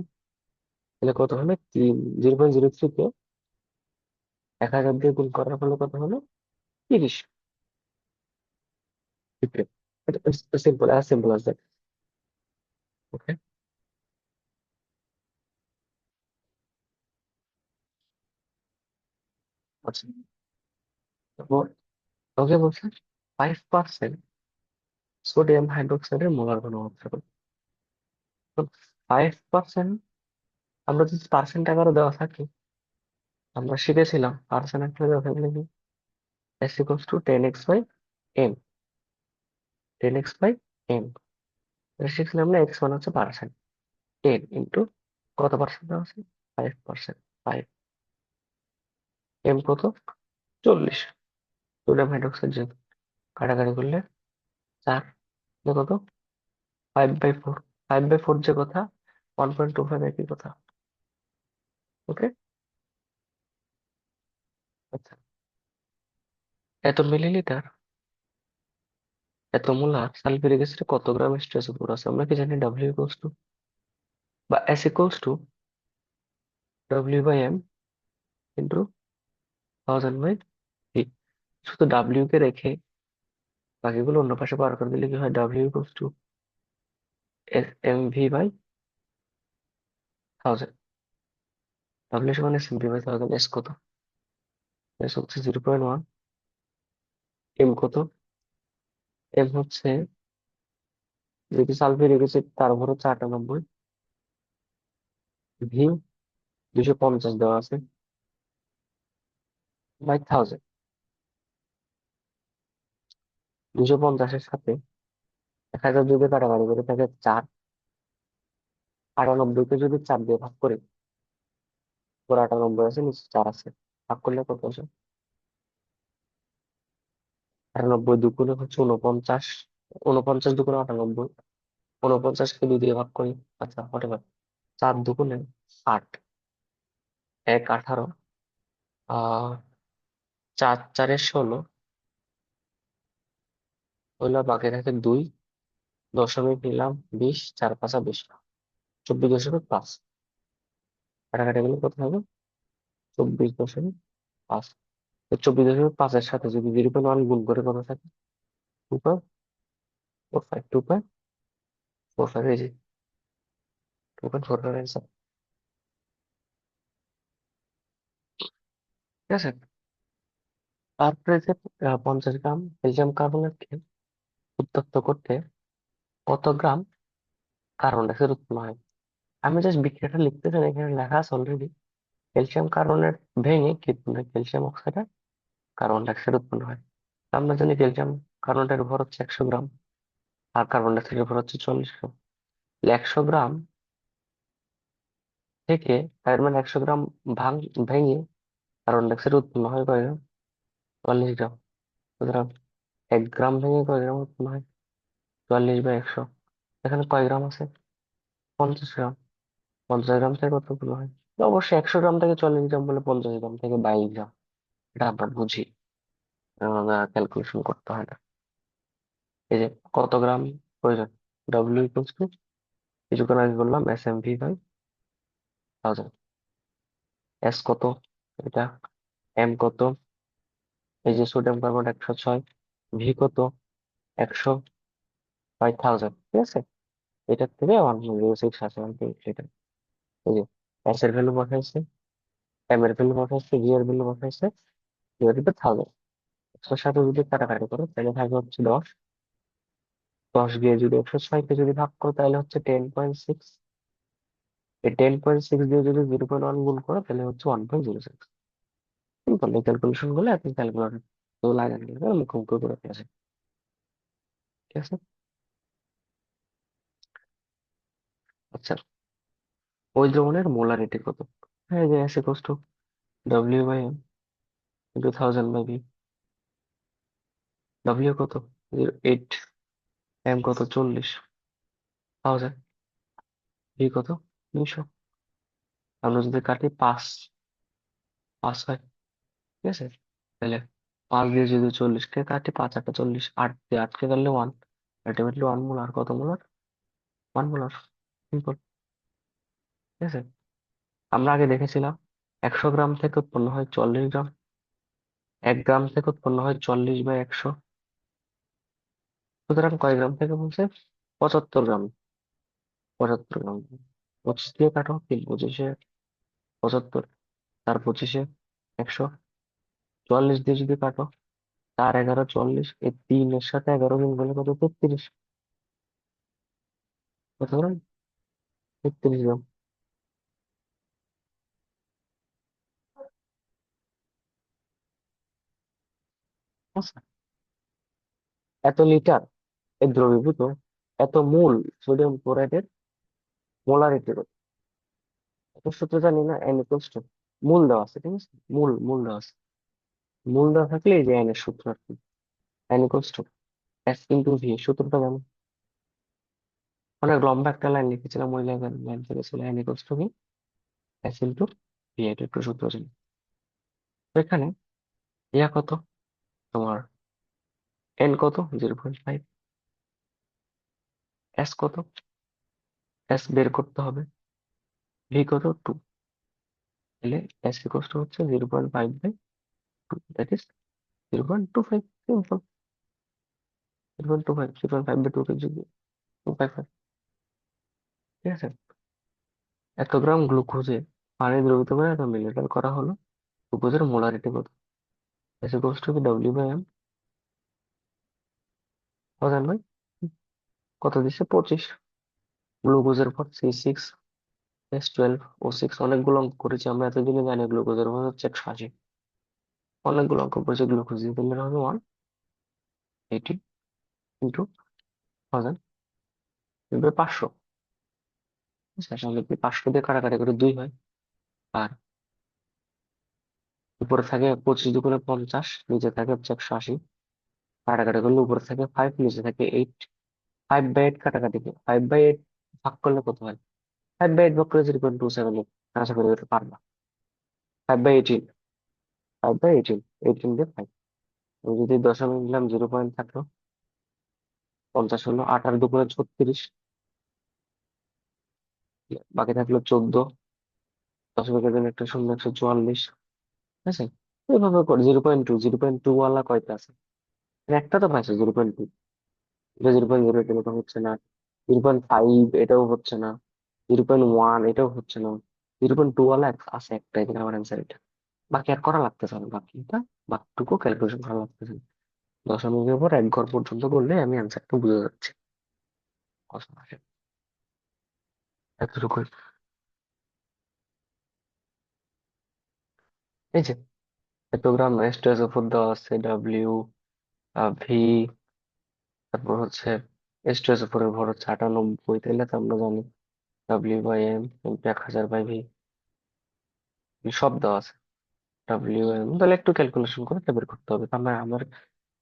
তাহলে কত হলো? 0.03 কে 1000 দিয়ে গুণ করার ফলে কত হলো? 30 ppm। এটা simple, as simple as that. Okay. আচ্ছা, তারপর ওকে বলছে 5% সোডিয়াম হাইড্রোক্সাইডের মোলার ঘনমাত্রা কত? 5%, আমরা যদি পার্সেন্ট আকারে দেওয়া থাকে, আমরা শিখেছিলাম পার্সেন্ট আকারে দেওয়া থাকলে কি, S equals two 10x/m। 10x/m শিখছিলাম না, এক্স মানে হচ্ছে পার্সেন্ট। 10 ইন্টু কত পার্সেন্ট দেওয়া আছে? 5%। 5, এম কত? 40। সোডিয়াম হাইড্রোক্সাইড যেহেতু, কাটাকাটি করলে 4, কত? 5/4। 5/4 যে কথা, 1.25 একই কথা। ওকে। আচ্ছা, এত মিলিলিটার, এত মোলার সালফিউরিক অ্যাসিডে কত গ্রাম স্ট্রেস উপর আছে? আমরা কি জানি? ডাব্লিউ ইকুয়ালস টু, বা S equals two W/m into 1000/3। শুধু ডাব্লিউ কে রেখে বাকিগুলো অন্য পাশে বার করে দিলে কি হয়? W equals to mv/1000। W সমান mv/1000। এস কত? এস হচ্ছে 0.1। এম কত? এম হচ্ছে, যেহেতু সালফিউরিক অ্যাসিড তার ভর হচ্ছে 98, ভি 250 দেওয়া আছে, বাই 1000। 250-এর সাথে 1000 যদি কাটাকাটি করে থাকে 4, 98 কে যদি 4 দিয়ে ভাগ করি, উপর 98 আছে, নিচে 4 আছে, ভাগ করলে কত আসে? 98 দুগুণে হচ্ছে 49। 49 দুগুণে 98। 49-কে 2 দিয়ে ভাগ করি। আচ্ছা, হোয়াটএভার। 4 দুগুণে 8, 1 18, 4 4-এ 16, হইলো বাকি থাকে 2, দশমিক নিলাম 20, 4 5 20, 24.5। কাটাকাটি গেলে কত হবে? 24.5। 24.5-এর সাথে যদি 0.1 গুণ করে কত থাকে? 2.45, 2.45, এই যে 2.45 অ্যান্সার। ঠিক আছে। তারপরে যে 50 গ্রাম ক্যালসিয়াম কার্বনেটকে উত্তপ্ত করতে কত গ্রাম কার্বন ডাই অক্সাইড উৎপন্ন হয়? আমি জাস্ট বিক্রিয়াটা লিখতে চাই, এখানে লেখা আছে অলরেডি। ক্যালসিয়াম কার্বনেট ভেঙে কি উৎপন্ন হয়? ক্যালসিয়াম অক্সাইড আর কার্বন ডাই অক্সাইড উৎপন্ন হয়। তো আমরা জানি ক্যালসিয়াম কার্বনেটের ভর হচ্ছে 100 গ্রাম, আর কার্বন ডাই অক্সাইডের ভর হচ্ছে 40 গ্রাম। 100 গ্রাম থেকে, তার মানে 100 গ্রাম ভাঙ ভেঙে কার্বন ডাই অক্সাইড উৎপন্ন হয় কয় গ্রাম? 40 গ্রাম। সুতরাং 1 গ্রাম ভেঙে কয় গ্রাম উৎপন্ন হয়? 44/100। এখানে কয় গ্রাম আছে? 50 গ্রাম। 50 গ্রাম থেকে কত উৎপন্ন হয়? তো অবশ্যই 100 গ্রাম থেকে 40 গ্রাম বলে 50 গ্রাম থেকে 22 গ্রাম। এটা আমরা বুঝি, ক্যালকুলেশন করতে হয় না। এই যে কত গ্রাম প্রয়োজন? ডব্লিউ ইকুয়ালস টু, কিছুক্ষণ আগে বললাম, SMV/1000। এস কত? এটা। এম কত? এই যে সোডিয়াম কার্বন 106। ভি কত? 100/1000। ঠিক আছে। এটার থেকে 106 আছে, এটা। এই যে এস এর ভ্যালু বসাইছে, এম এর ভ্যালু বসাইছে, ভি এর ভ্যালু বসাইছে, ডিভাইডেড বাই 1000। 100 সাথে যদি কাটাকাটি করো তাহলে থাকবে হচ্ছে 10। 10 দিয়ে যদি 106-কে যদি ভাগ করো তাহলে হচ্ছে 10.6। এই 10.6 দিয়ে যদি 0.1 গুণ করো তাহলে হচ্ছে 1.06। সিম্পল। এই ক্যালকুলেশন গুলো আপনি ক্যালকুলেটর তো লাগান, মুখোমুখি করে ফেলেছে। ঠিক আছে। আচ্ছা, ওই দ্রবণের মোলারিটি কত? হ্যাঁ, যে S equals two W/M into 1000/V। W কত? 0.8। এম কত? 40,000। ভি কত? 200। আমরা যদি কাটি 5, 5 হয়। ঠিক আছে। তাহলে 5 দিয়ে যদি 40-কে কাটি, 5 8 40, 8 দিয়ে 8-কে কাটলে 1। Ultimately 1 molar. কত মোলার? 1 মোলার। সিম্পল। ঠিক আছে। আমরা আগে দেখেছিলাম 100 গ্রাম থেকে উৎপন্ন হয় 40 গ্রাম, 1 গ্রাম থেকে উৎপন্ন হয় 40/100। সুতরাং কয় গ্রাম থেকে বলছে? 75 গ্রাম। 75 গ্রাম। 25 দিয়ে কাটো, 3 25-এ 75, 4 25-এ 100। 44 দিয়ে যদি কাটো, 4 11 40, এই 3-এর সাথে 11 গুণ করলে কত? 33। কত গ্রাম? 33 গ্রাম। আচ্ছা, এত লিটার এই দ্রবীভূত এত মূল সোডিয়াম ক্লোরাইডের মোলারিটি কত? এত সূত্র জানি না। এন ইকুয়ালস টু, মূল দেওয়া আছে, ঠিক আছে। মূল দেওয়া আছে। মূল দেওয়া থাকলে এই যে এন এর সূত্র আর কি। N equals to S into V, সূত্রটা জানো। অনেক লম্বা একটা লাইন লিখেছিলাম, ওই লাইন থেকে ছিল N equals to V, S into V. এটা একটু সূত্র ছিল। তো এখানে ইয়া কত তোমার? এন কত? 0.5। এস কত? এস বের করতে হবে। ভি কত? 2। তাহলে এস ইকুয়ালস টু হচ্ছে 0.5/2, দ্যাট ইজ 0.25। সিম্পল। 0.25, 0.5/2 কে যদি 255। ঠিক আছে। 1 গ্রাম গ্লুকোজে পানি দ্রবীভূত করে 1 মিলিলিটার করা হলো। গ্লুকোজের মোলারিটি কত? এস ইকুয়ালস টু W/M 1000 কত দিচ্ছে? 25। গ্লুকোজের পর C6H12O6। অনেকগুলো অঙ্ক করেছি আমরা এতদিনে, জানি গ্লুকোজের ভর হচ্ছে 180। অনেকগুলো অঙ্ক করেছি। গ্লুকোজ দিয়ে দিলে হবে 180 ইন্টু 1000 500। আসলে কি 500 দিয়ে কাটাকাটি করে 2 হয়। আর উপরে থাকে 25 × 50, নিচে থাকে হচ্ছে 180। কাটাকাটি করলে উপরে থাকে 5, নিচে থাকে 8। 5/8 কাটাকাটি, 5/8 ভাগ করলে কত হয়? 5/8 ভাগ করে 0.27। আশা করি এটা পারবা। 5/18, 5/18, 18 দিয়ে 5। যদি দশমিক নিলাম 0 পয়েন্ট থাকলো, 50 হলো, 8 আর 2 = 36, বাকি থাকলো 14, দশমিকের জন্য একটা শূন্য, 144। ঠিক আছে, এইভাবে করে 0.2, 0.2 ওয়ালা কয়টা আছে? একটা তো পাইছো 0.2, এটা 0.0, এটা তো হচ্ছে না। 0.5 এটাও হচ্ছে না। 0.1 এটাও হচ্ছে না। 0.2 ওয়ালা আছে একটা, এখানে আমার অ্যান্সার এটা। বাকি আর করা লাগতেছে না, বাকিটা বাকিটুকু ক্যালকুলেশন করা লাগতেছে না। দশমিকের উপর 1 ঘর পর্যন্ত করলে আমি অ্যান্সারটা বুঝে যাচ্ছি। কত আসে, এতটুকু। এই যে প্রোগ্রাম স্ট্রেস উপর দেওয়া আছে ভি, তারপর হচ্ছে স্ট্রেস উপরের ভর হচ্ছে 98, তাইলে তো আমরা জানি W/M ইন্টু 1000/V, সব দেওয়া আছে। W/M তাহলে একটু ক্যালকুলেশন করে এটা বের করতে হবে। তার মানে আমার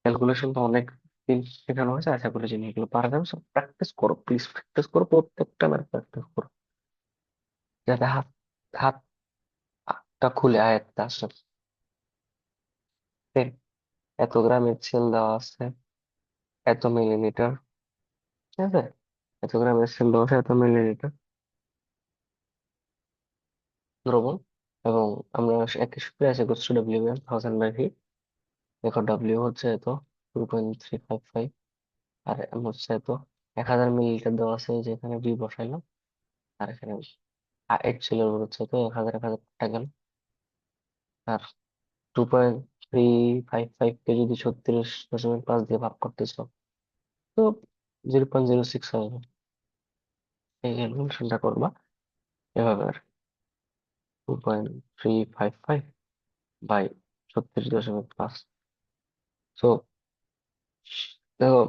ক্যালকুলেশন তো অনেক দিন শেখানো হয়েছে, আশা করি জিনিসগুলো পারা যাবে। সব প্র্যাকটিস করো, প্লিজ প্র্যাকটিস করো, প্রত্যেকটা বার প্র্যাকটিস করো, যাতে হাতটা খুলে আয়ত্তে আসে। ঠিক, এত গ্রাম HCl দেওয়া আছে, এত মিলিলিটার। ঠিক আছে, এত গ্রাম HCl দেওয়া আছে, এত মিলিলিটার দ্রবণ। এবং আমরা একই সূত্রে আছে করছি W/M 1000/V। দেখো W হচ্ছে এত, 2.355, আর M হচ্ছে এত, 1000 মিলিলিটার দেওয়া আছে, এই যে এখানে V বসাইলাম। আর এখানে HCl এর হচ্ছে তো 1000, 1000 টাকা গেল। আর 2.355 কে যদি 36.5 দিয়ে ভাগ করতেছ, তো 0.06 হবে। এই ক্যালকুলেশনটা করবা এভাবে আর, 2.355 বাই 36.5। তো দেখো,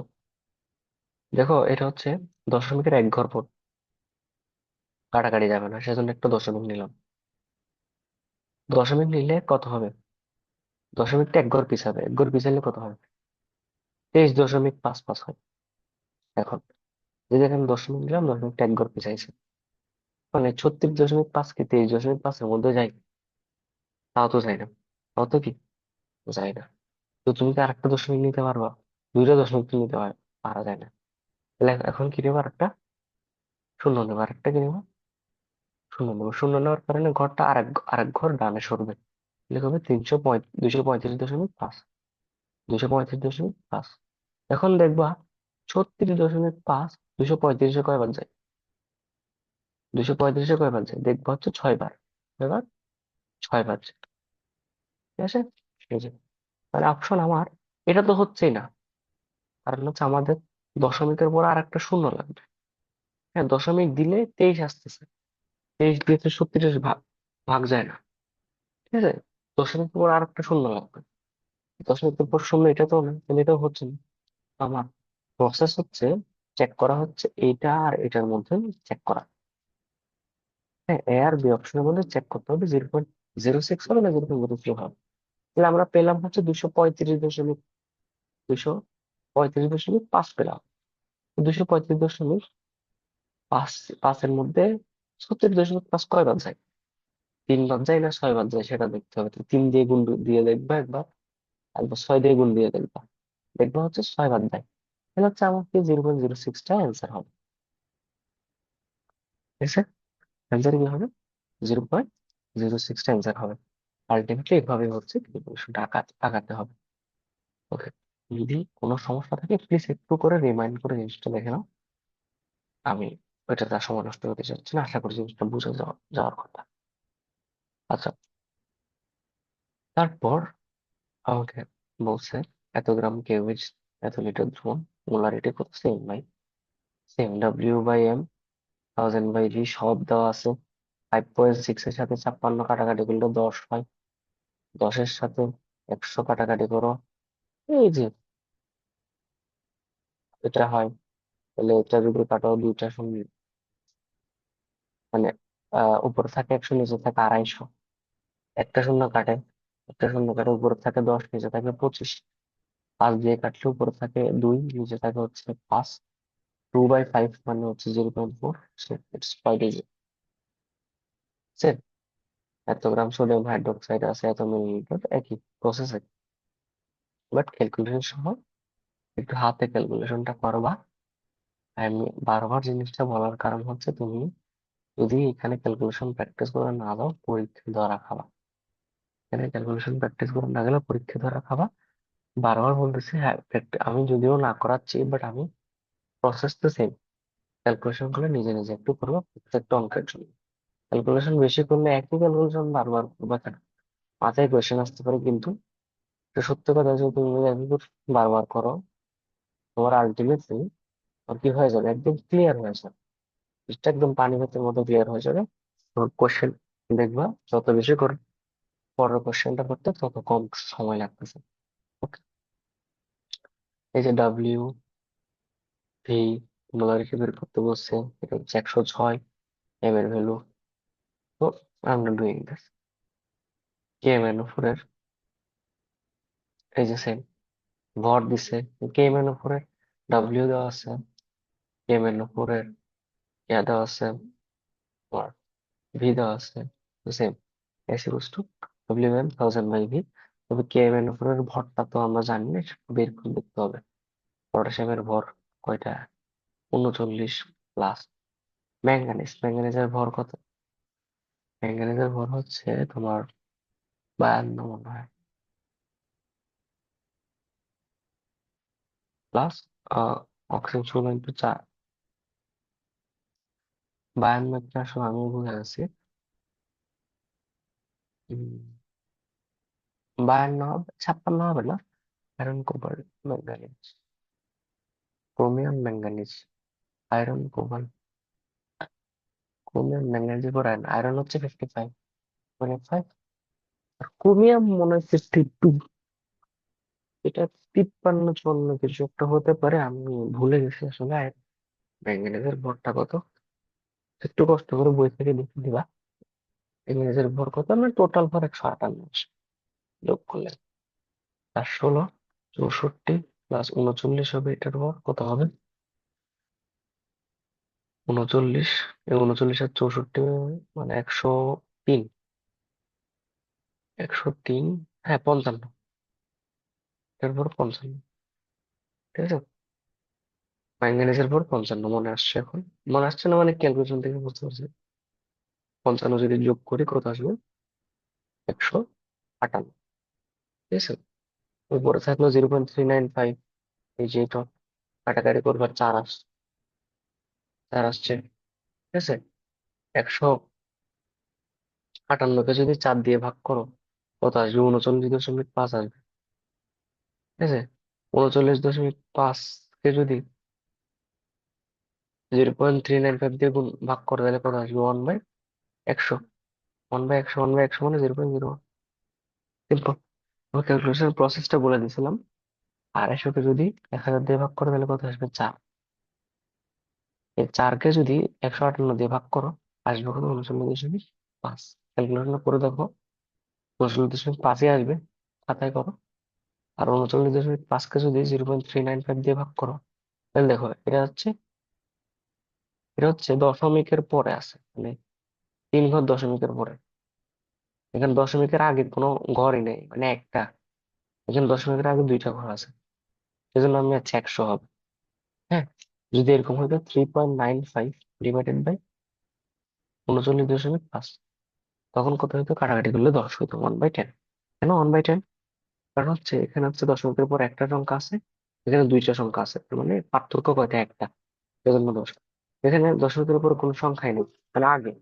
দেখো এটা হচ্ছে দশমিকের 1 ঘর পর, কাটাকাটি যাবে না, সেজন্য একটা দশমিক নিলাম। দশমিক নিলে কত হবে? দশমিকটা 1 ঘর পিছাবে, 1 ঘর পিছালে কত হবে? 23.55 হয়। এখন যদি এখানে দশমিক নিলাম, দশমিকটা 1 ঘর পিছাইছে, মানে 36.5 কি 23.5-এর মধ্যে যায়? তাও তো যায় না। তাও তো কি যায় না। তো তুমি কি আরেকটা দশমিক নিতে পারবা? দুইটা দশমিক তো নিতে পারা যায় না। তাহলে এখন কি নেবো? আরেকটা শূন্য নেবো, আরেকটা কি নেবো? শূন্য নেবো। শূন্য নেওয়ার কারণে ঘরটা আরেক ঘর ডানে সরবে। তাহলে হবে 235.5, 235.5। এখন দেখবা 36.5 235-এ কয়বার যায়? 235-এ কয়বার যায় দেখবা হচ্ছে 6 বার। এবার 6 বার যায়। ঠিক আছে, এই যে, তাহলে অপশন আমার এটা তো হচ্ছেই না। কারণ হচ্ছে আমাদের দশমিকের পর আর একটা শূন্য লাগবে। হ্যাঁ, দশমিক দিলে 23 আসতেছে, 23 দিয়ে তো 36 ভাগ ভাগ যায় না। ঠিক আছে, দশমিকের পর আর একটা শূন্য লাগবে। দশমিকের পর শূন্য, এটা তো না, তাহলে এটাও হচ্ছে না। আমার প্রসেস হচ্ছে চেক করা হচ্ছে এইটা আর এটার মধ্যে চেক করা। হ্যাঁ, এ আর বি অপশনের মধ্যে চেক করতে হবে 0.06 হবে না 0.03 হবে। তাহলে আমরা পেলাম হচ্ছে 235.5 পেলাম। 235.5, পাঁচের মধ্যে 36.5 কয়বার যায়? 3 বার যায় না 6 বার যায়, সেটা দেখতে হবে। তো 3 দিয়ে গুণ দিয়ে দেখবা একবার, একবার 6 দিয়ে গুণ দিয়ে দেখবা, দেখবা হচ্ছে 6 বার যায়। তাহলে হচ্ছে আমাকে 0.06টা অ্যান্সার হবে। ঠিক আছে, অ্যান্সার কি হবে? 0.06টা অ্যান্সার হবে। আলটিমেটলি এভাবে হচ্ছে ক্যালকুলেশনটা আগাতে হবে। ওকে, যদি কোনো সমস্যা থাকে প্লিজ একটু করে রিমাইন্ড করে জিনিসটা দেখে নাও। আমি ওইটাতে আর সময় নষ্ট করতে চাচ্ছি না, আশা করি জিনিসটা বুঝে যাওয়ার কথা। আচ্ছা, তারপর আমাকে বলছে এত গ্রাম কেভিজ, এত লিটার দ্রবণ, মোলারিটি কত? সেম ভাই, সেম। W/M 1000/V সব দেওয়া আছে। 5.6 এর সাথে 56 কাটাকাটি করলে 10 হয়, 10-এর সাথে 100 কাটাকাটি করো, এই যে এটা হয়। তাহলে এটা যদি কাটো, দুইটা শূন্য, মানে উপরে থাকে 100, নিচে থাকে 250। একটা শূন্য কাটে, একটা শূন্য কাটে, উপরে থাকে 10, নিচে থাকে 25। 5 দিয়ে কাটলে উপরে থাকে 2, নিচে থাকে হচ্ছে 5। 2/5 মানে হচ্ছে 0.4। It's quite easy. এত গ্রাম সোডিয়াম হাইড্রোক্সাইড আছে, এত মিলিলিটার, একই প্রসেস, বাট ক্যালকুলেশন সহ একটু হাতে ক্যালকুলেশনটা করবা। আমি বারবার জিনিসটা বলার কারণ হচ্ছে তুমি যদি এখানে ক্যালকুলেশন প্র্যাকটিস করে না দাও পরীক্ষা ধরা খাবা। এখানে ক্যালকুলেশন প্র্যাকটিস করে না গেলে পরীক্ষা ধরা খাবা। বারবার বলতেছি হ্যাঁ আমি যদিও না করাচ্ছি বাট আমি প্রসেস তো সেম। ক্যালকুলেশন করলে নিজে নিজে একটু করবো প্রত্যেকটা অঙ্কের জন্য। ক্যালকুলেশন বেশি করলে একই ক্যালকুলেশন বারবার করবা কেন? মাথায় কোয়েশ্চেন আসতে পারে কিন্তু এটা সত্য কথা যে তুমি যদি একবার বারবার করো তোমার আলটিমেটলি কি হয়ে যাবে, একদম ক্লিয়ার হয়ে যাবে। জিনিসটা একদম পানি ভাতের মতো ক্লিয়ার হয়ে যাবে। তোমার কোয়েশ্চেন দেখবা যত বেশি করে পরের কোয়েশ্চেনটা করতে তত কম সময় লাগতেছে। Okay? এই যে ডাব্লিউ ভি মোলারিটি বের করতে বলছে, এটা হচ্ছে 106 এম এর ভ্যালু। তো আমরা doing this K M N four এর এই যে সেম ভর দিছে, কে এম এন ফোর এর ডাব্লিউ দেওয়া আছে, কে এম এন ফোর এর ইয়া দেওয়া আছে, ভি দেওয়া আছে, same S equals to W M 1000/v। তবে কে এম এন ফোর এর ভরটা তো আমরা জানি না, সেটা বের করে দেখতে হবে। পটাশিয়ামের ভর কয়টা? 39 প্লাস ম্যাঙ্গানিজের ভর কত? ম্যাঙ্গানিজের ভর হচ্ছে তোমার 52 মনে হয়, প্লাস অক্সিজেন 16 × 4। 52 একটা আসলে আমি ভুলে গেছি। 52 হবে, 56 হবে না? Iron cobalt manganese, chromium manganese, iron cobalt, chromium ম্যাঙ্গানিজের পর আয়রন, আয়রন হচ্ছে 55, আর ক্রোমিয়াম মনে হয় 52। এটা 53 54 কিছু একটা হতে পারে, আমি ভুলে গেছি আসলে। আর ম্যাঙ্গানিজের ভরটা কত একটু কষ্ট করে বই থেকে দেখে দিবা। ম্যাঙ্গানিজের ভর কত না, টোটাল ভর 158 যোগ করলে 416, 64 প্লাস 39 হবে, এটার ভর কত হবে? 39, এই 39 আর 64 মানে 103, 103, হ্যাঁ 55, এটার ভর 55। ঠিক আছে, ম্যাঙ্গানিজের ভর 55 মনে আসছে এখন। মনে আসছে না মানে ক্যালকুলেশন থেকে বুঝতে পারছি। 55 যদি যোগ করি কত আসবে? 158। ঠিক আছে, উপরে থাকলো 0.395, এই যে এটা কাটাকাটি করবার 4 আসছে। ঠিক আছে, 158কে যদি 4 দিয়ে ভাগ করো কত আসবে? 39.5 আসবে। ঠিক আছে, 39.5 কে যদি 0.395 দিয়ে ভাগ করে তাহলে কত আসবে? 1/100। 1/100, 1/100 মানে 0.01। সিম্পল। আমি ক্যালকুলেশন প্রসেসটা বলে দিয়েছিলাম। 250 কে যদি 1000 দিয়ে ভাগ করো তাহলে কত আসবে? 4। এই 4কে যদি 158 দিয়ে ভাগ করো আসবে কত? 39.5। ক্যালকুলেশন করে দেখো, 39.5ই আসবে, খাতায় করো। আর 39.5কে যদি 0.395 দিয়ে ভাগ করো তাহলে দেখো এটা হচ্ছে দশমিকের পরে আছে, মানে 3 ঘর দশমিকের পরে। এখানে দশমিকের আগে কোনো ঘরই নেই, মানে একটা। এখানে দশমিকের আগে 2টা ঘর আছে, সেজন্য আমি আছি 100 হবে। হ্যাঁ, যদি এরকম হতো 3.95 ডিভাইডেড বাই 39.5, তখন কত হতো? কাটাকাটি করলে 10 হতো, 1/10। কেন 1/10? কারণ হচ্ছে এখানে হচ্ছে দশমিকের পর একটা সংখ্যা আছে, এখানে 2টা সংখ্যা আছে, তার মানে পার্থক্য কয়টা? একটা, সেজন্য 10। এখানে দশমিকের উপর কোনো সংখ্যাই নেই, মানে আগে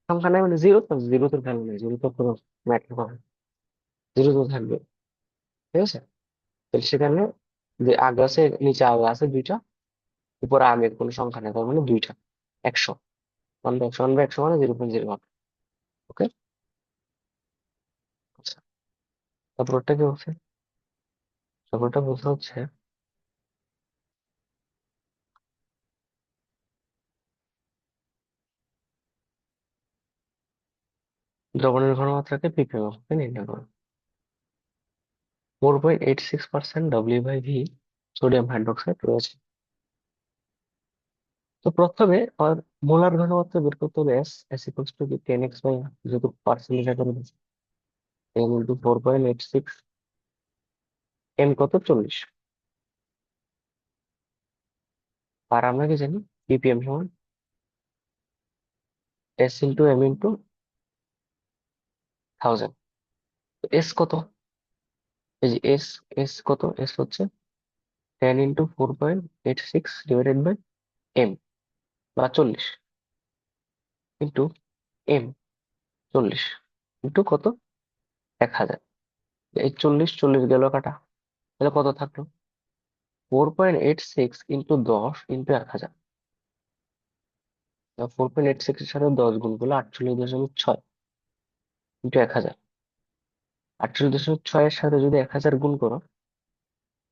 সংখ্যা নেই মানে জিরো, তো জিরো তো ভ্যালু নেই, জিরো তো কোনো ম্যাটার করে না, জিরো তো থাকবে। ঠিক আছে, তো সেখানে যে আগে আছে নিচে আগে আছে 2টা, উপরে আগের কোনো সংখ্যা নেই, তার মানে 2টা। 100, 1/100, 1/100 মানে 0.01। ওকে, আচ্ছা, তারপরটা কি বলছে? তারপরটা বলতে হচ্ছে দ্রবণের ঘনমাত্রাকে পিপিএম এ নির্ণয় করো। 4.86% ডব্লিউ/ভি সোডিয়াম হাইড্রোক্সাইড রয়েছে। তো প্রথমে আর মোলার ঘনমাত্রা বের করতে হবে। এস ইকুয়ালস টু 10x/, যেহেতু পার্সেন্ট লিখা করে দিচ্ছি, 10 × 4.86, এন কত? 40। আর আমরা কি জানি ppm সমান s into m into 1000। S কত? এই যে এস, এস কত? এস হচ্ছে 10 ইন্টু 4.86 ডিভাইডেড বাই এম, বা 40, ইন্টু এম, 40 ইন্টু কত? 1000। এই 40 40 গেল কাটা, তাহলে কত থাকলো? 4.86 ইন্টু 10 ইন্টু 1000। 4.86 এর সাথে 10 গুণ করলে 48.6 ইন্টু 1000। 48.6 এর সাথে যদি 1000 গুণ করো,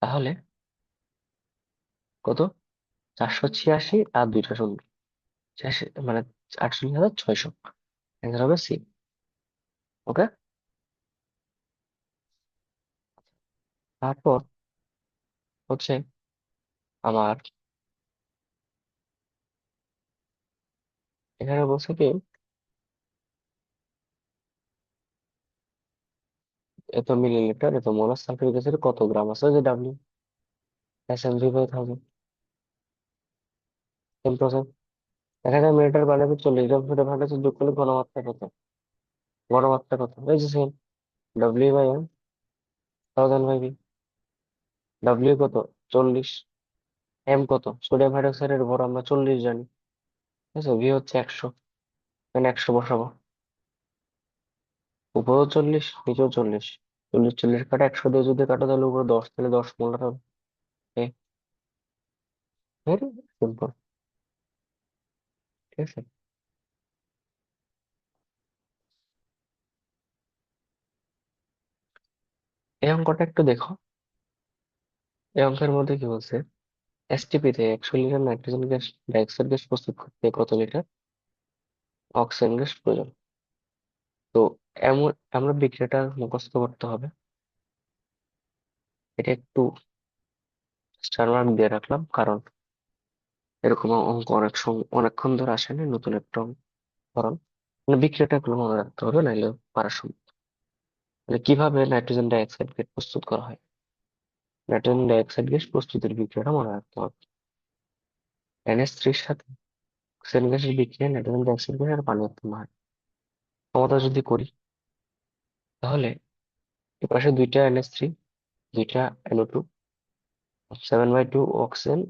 তাহলে কত? 486 আর দুইটা শূন্য, মানে 48,600। অ্যান্সার হবে সি। ওকে। তারপর হচ্ছে আমার এখানে বলছে কি, এত মিলিলিটার এত মোলার সালফিউরিক অ্যাসিড কত গ্রাম আছে, যে W S M G by 1000, 10%। 1000 millilitre বানাবে 40 গ্রাম সোডিয়াম হাইড্রোক্সাইড যোগ করলে ঘনমাত্রা কত? ঘনমাত্রা কত? এই যে same, W by M, 1000 by V. W কত? 40। এম কত? সোডিয়াম হাইড্রোক্সাইডের ভর আমরা 40 জানি, ঠিক আছে। ভি হচ্ছে 100, মানে 100 বসাবো। উপরেও 40, নিচেও 40। 40 40 কাটা 100 দিয়ে যদি কাটো তাহলে উপরে 10, তাহলে 10 মোলার হবে। ভেরি সিম্পল, ঠিক আছে। এই অঙ্কটা একটু দেখো। এই অঙ্কের মধ্যে কি বলছে, এসটিপি তে 100 litre nitrogen gas dioxide gas প্রস্তুত করতে কত লিটার অক্সিজেন গ্যাস প্রয়োজন? তো এমন আমরা বিক্রিয়াটা মুখস্থ করতে হবে। এটা একটু স্টার মার্ক দিয়ে রাখলাম, কারণ এরকম অঙ্ক অনেকক্ষণ ধরে আসেনি, নতুন একটা ধরন। মানে বিক্রিয়াটা এগুলো মনে রাখতে হবে, নাইলে পারার সময়। মানে কিভাবে নাইট্রোজেন ডাইঅক্সাইড গ্যাস প্রস্তুত করা হয়, নাইট্রোজেন ডাইঅক্সাইড গ্যাস প্রস্তুতের বিক্রিয়াটা মনে রাখতে হবে। NH3 এর সাথে অক্সিজেন গ্যাসের বিক্রিয়া নাইট্রোজেন ডাইঅক্সাইড গ্যাস আর পানি উৎপন্ন হয়। ক্ষমতা যদি করি, তাহলে এপাশে দুইটা NH3, দুইটা NO2, 7/2 অক্সিজেন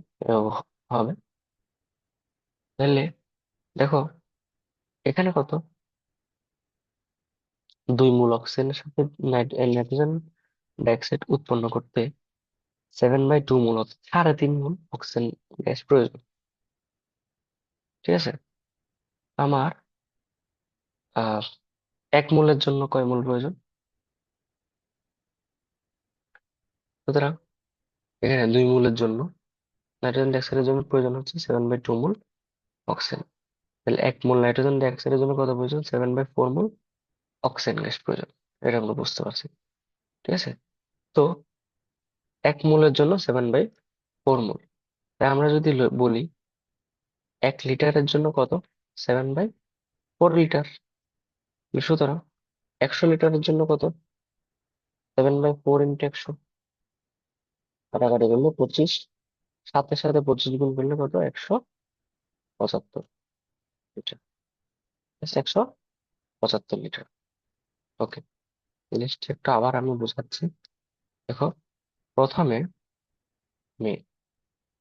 হবে। তাহলে দেখো এখানে কত, 2 মোল অক্সিজেনের সাথে নাইট্রোজেন ডাইঅক্সাইড উৎপন্ন করতে 7/2 মোল, 3.5 মোল অক্সিজেন গ্যাস প্রয়োজন, ঠিক আছে। আমার 1 মোলের জন্য কয় মোল প্রয়োজন? সুতরাং এখানে 2 মোলের জন্য নাইট্রোজেন ডাইঅক্সাইডের জন্য প্রয়োজন হচ্ছে 7/2 মোল অক্সিজেন। তাহলে 1 মোল নাইট্রোজেন ডাইঅক্সাইডের জন্য কত প্রয়োজন? 7/4 মোল অক্সিজেন গ্যাস প্রয়োজন। এটা আমরা বুঝতে পারছি, ঠিক আছে। তো 1 মোলের জন্য 7/4 মোল, তাই আমরা যদি বলি 1 লিটারের জন্য কত, 7/4 লিটার। সুতরাং 100 লিটারের জন্য কত, 7/4 ইন্টু 100, কাটাকাটি করলে 25, সাথে সাথে 25 গুণ করলে কত, 175 লিটার। 175 লিটার। ওকে, জিনিসটা একটু আবার আমি বোঝাচ্ছি। দেখো, প্রথমে আমি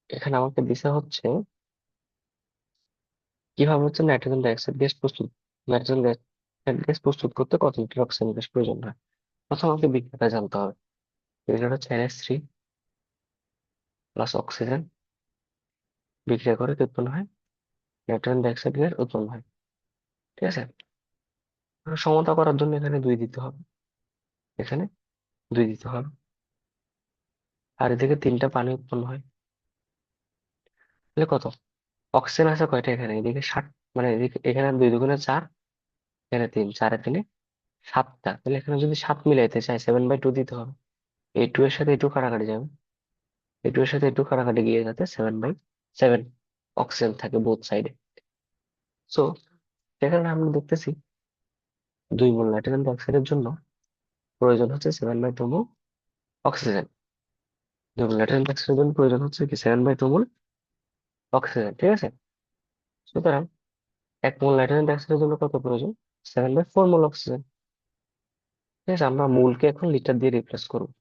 এখানে আমাকে দিছে হচ্ছে কিভাবে হচ্ছে নাইট্রোজেন ডাইঅক্সাইড গ্যাস প্রস্তুত, নাইট্রোজেন গ্যাস প্রস্তুত করতে কত লিটার অক্সিজেন গ্যাস প্রয়োজন হয়। প্রথম আমাকে বিক্রিয়াটা জানতে হবে। বিক্রিয়াটা হচ্ছে NH3 প্লাস অক্সিজেন বিক্রিয়া করে কি উৎপন্ন হয়? নাইট্রোজেন ডাইঅক্সাইড গ্যাস উৎপন্ন হয়, ঠিক আছে। সমতা করার জন্য এখানে 2 দিতে হবে, এখানে 2 দিতে হবে, আর এদিকে 3টা পানি উৎপন্ন হয়। তাহলে কত? অক্সিজেন আছে কয়টা এখানে, এদিকে 60, মানে এদিকে এখানে 2 দুগুণে 4, এখানে 3, 4 আর 3 7টা। তাহলে এখানে যদি 7 মিলাইতে চাই 7/2 দিতে হবে। এই 2 এর সাথে এই 2 কাটাকাটি যাবে, এই 2 এর সাথে এই 2 কাটাকাটি গিয়ে যাতে 7/7 অক্সিজেন থাকে বোথ সাইডে। সো সেখানে আমরা দেখতেছি 2 মোল নাইট্রোজেন ডাইঅক্সাইডের জন্য প্রয়োজন হচ্ছে 7/2 মোল অক্সিজেন। 2 মোল নাইট্রোজেন ডাইঅক্সাইডের জন্য প্রয়োজন হচ্ছে কি 7/2 মোল অক্সিজেন, ঠিক আছে। সুতরাং 1 মোল নাইট্রোজেন ডাইঅক্সাইডের জন্য কত প্রয়োজন? 7/4 মোল অক্সিজেন। ঠিক আছে, আমরা মোলকে এখন লিটার দিয়ে রিপ্লেস করবো।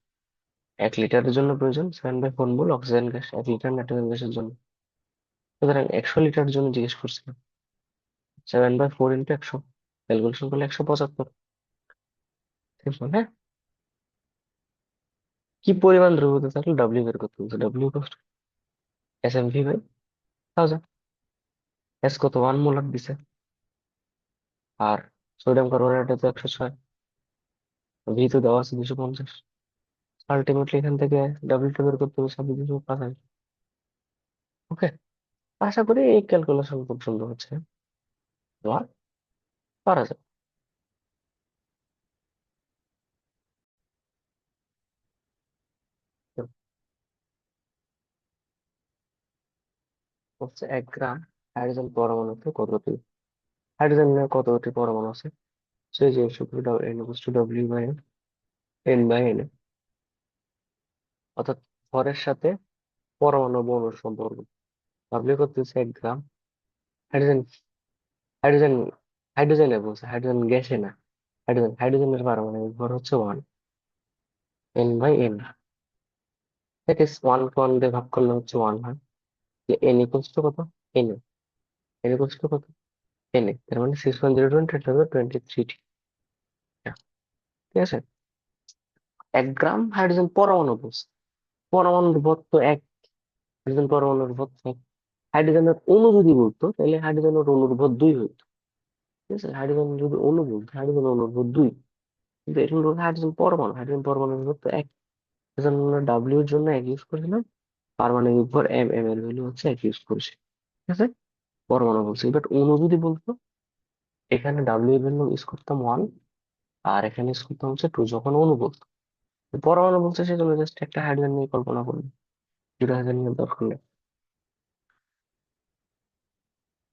1 লিটারের জন্য প্রয়োজন 7/4 মোল অক্সিজেন গ্যাস 1 লিটার নাইট্রোজেন গ্যাসের জন্য। সুতরাং 100 লিটারের জন্য জিজ্ঞেস করছিলাম, 7/4 × 100, ক্যালকুলেশন করলে 175। সিম্পল, হ্যাঁ। কি পরিমাণ দ্রবীভূত থাকলে ডাব্লিউ বের করতে বলছে? ডাব্লিউ কষ্ট SMV/1000। এস কত? 1 মোলার দিছে। আর সোডিয়াম কার্বনেটে তো 106, ভি তো দেওয়া আছে 250। আলটিমেটলি এখান থেকে ডাব্লিউটা বের করতে হবে 26,285। ওকে, আশা করি এই ক্যালকুলেশন খুব সুন্দর হচ্ছে, তোমার পারা যাবে। তো হচ্ছে 1 গ্রাম হাইড্রোজেন পরমাণুতে কতটি হাইড্রোজেনের কতটি পরমাণু আছে? সেই যে সূত্র N=W/N, N/N, অর্থাৎ ভরের সাথে পরমাণু বর্ণর সম্পর্ক। ডাব্লিউ করতেছে 1 গ্রাম হাইড্রোজেন। হাইড্রোজেন হাইড্রোজেনে বলছে, হাইড্রোজেন গ্যাসে না। হাইড্রোজেনের পারমাণবিক ভর হচ্ছে 1, N/N। দ্যাট ইজ 1 কে 1 দিয়ে ভাগ করলে হচ্ছে 1 হয়। যে N=কত? এন N=কত? তার মানে 6.020 ঠিক আছে। 1 গ্রাম হাইড্রোজেন পরমাণু বলছে, পরমাণুর ভর তো এক। হাইড্রোজেন পরমাণুর ভর তো এক। হাইড্রোজেনের অণু যদি বলতো তাহলে হাইড্রোজেনের অণুর ভর 2 হইতো। ঠিক আছে, হাইড্রোজেন যদি অণু বলতো হাইড্রোজেন অণুর ভর 2, কিন্তু এটা হলো হাইড্রোজেন পরমাণু, হাইড্রোজেন পরমাণুর ভর তো এক। এজন্য আমরা ডাব্লিউ এর জন্য এক ইউজ করেছিলাম, পারমাণবিক ভর এম এর ভ্যালু হচ্ছে এক ইউজ করেছি। ঠিক আছে, পরমাণু বলছি, বাট অণু যদি বলতো এখানে ডাব্লিউ এর ভ্যালু ইউজ করতাম 1, আর এখানে ইউজ করতাম হচ্ছে 2 যখন অণু বলতো। পরমাণু বলছে সেজন্য জাস্ট একটা হাইড্রোজেন নিয়ে কল্পনা করবে, দুটো হাইড্রোজেন নিয়ে দরকার নেই।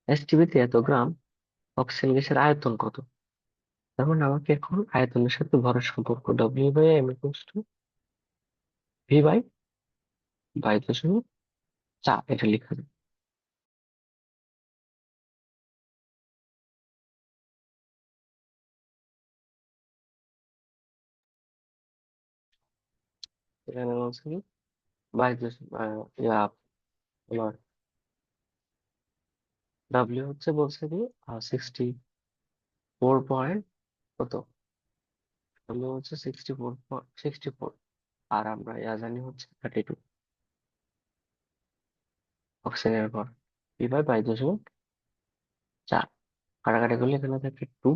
এসটিপিতে এত গ্রাম অক্সিজেন গ্যাসের আয়তন কত? তার মানে আমাকে এখন আয়তনের সাথে ভরের সম্পর্ক W/M=V/2.4 এটা লেখা যায়। এখানে বলছে কি বাই ইয়া তোমার ডাব্লিউ হচ্ছে বলছে কি 64 পয়েন্ট কত, ডাব্লিউ হচ্ছে 64, আর আমরা জানি হচ্ছে 32 অক্সিজেনের ভর। V/2.4 কাটাকাটি করলে এখানে থাকে 2,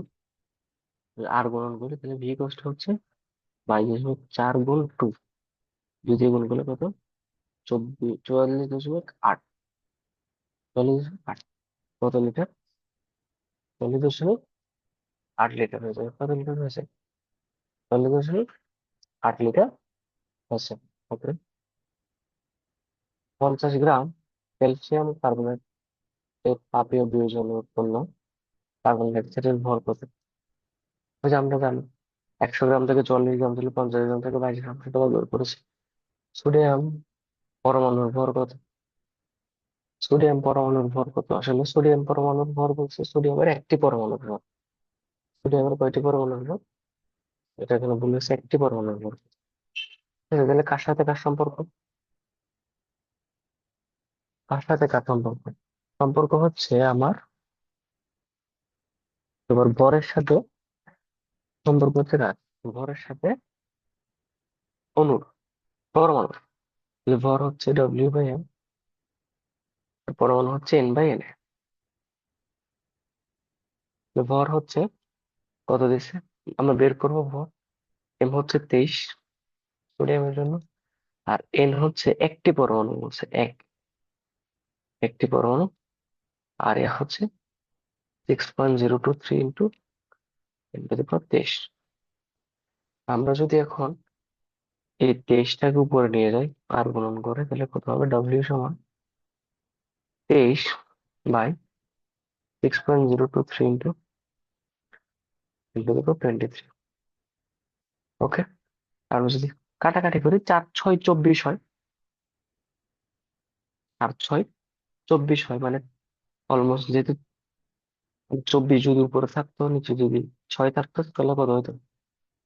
আর গুণন করলে তাহলে ভি কষ্ট হচ্ছে 22.4 × 2, দুই দিয়ে গুণ করলে কত? 44.8, 44.8 কত লিটার? 44.8 লিটার হয়ে যাবে। কত লিটার হয়েছে? 44.8 লিটার হয়েছে। ওকে, 50 গ্রাম ক্যালসিয়াম কার্বনেট এর তাপীয় বিয়োজনে উৎপন্ন কার্বন ডাই অক্সাইডের ভর কত? ওই যে আমরা জানি 100 গ্রাম থেকে 40 গ্রাম থেকে 50 গ্রাম থেকে 22 গ্রাম, সেটা বের করেছি। সোডিয়াম পরমাণুর ভর কত? আসলে সোডিয়াম পরমাণুর ভর বলছে সোডিয়ামের একটি পরমাণুর ভর। সোডিয়ামের কয়টি পরমাণুর ভর? এটা এখানে বলেছে একটি পরমাণুর ভর। ঠিক আছে, তাহলে কার সাথে কার সম্পর্ক? কার সাথে কার সম্পর্ক? সম্পর্ক হচ্ছে আমার তোমার ভরের সাথে, সম্পর্ক হচ্ছে কার? ভরের সাথে অণুর, পরমাণু। তাহলে ভর হচ্ছে W/M, পরমাণু হচ্ছে N/N। ভর হচ্ছে কত দিচ্ছে আমরা বের করবো ভর। এম হচ্ছে 23 সোডিয়ামের জন্য, আর এন হচ্ছে একটি পরমাণু, বলছে একটি পরমাণু, আর এ হচ্ছে 6.023 ইন্টু 10⁻23। আমরা যদি এখন এই 23টাকে উপরে নিয়ে যাই আর গুণন করে, তাহলে কত হবে? ডাব্লিউ সমান 23/6.023 ইন্টু 10⁻23। ওকে, আমরা যদি কাটাকাটি করি 4 × 6 = 24 হয়, 4 × 6 24 হয় মানে অলমোস্ট, যেহেতু 24 যদি উপরে থাকতো, নিচে যদি 6 থাকতো, তাহলে কত হইতো?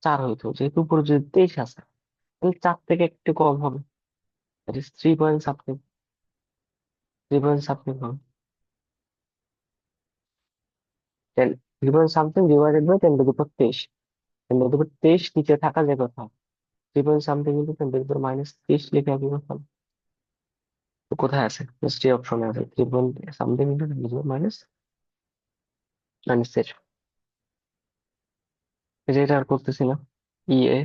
4 হইতো। যেহেতু উপরে যদি 23 আছে, তাহলে 4 থেকে একটু কম হবে। That is 3 point something, 3 point something হবে। 10, 3 point something divided by 10 to the power 23। 10 to the power 23 নিচে থাকা যে কথা, 3 point something into 10 to the power -23 লিখে একই কথা। তো কোথায় আছে? জাস্ট এই অপশনে আছে, 3 point something into 10 to the power -23। এই যে এটা আর করতেছি না। EA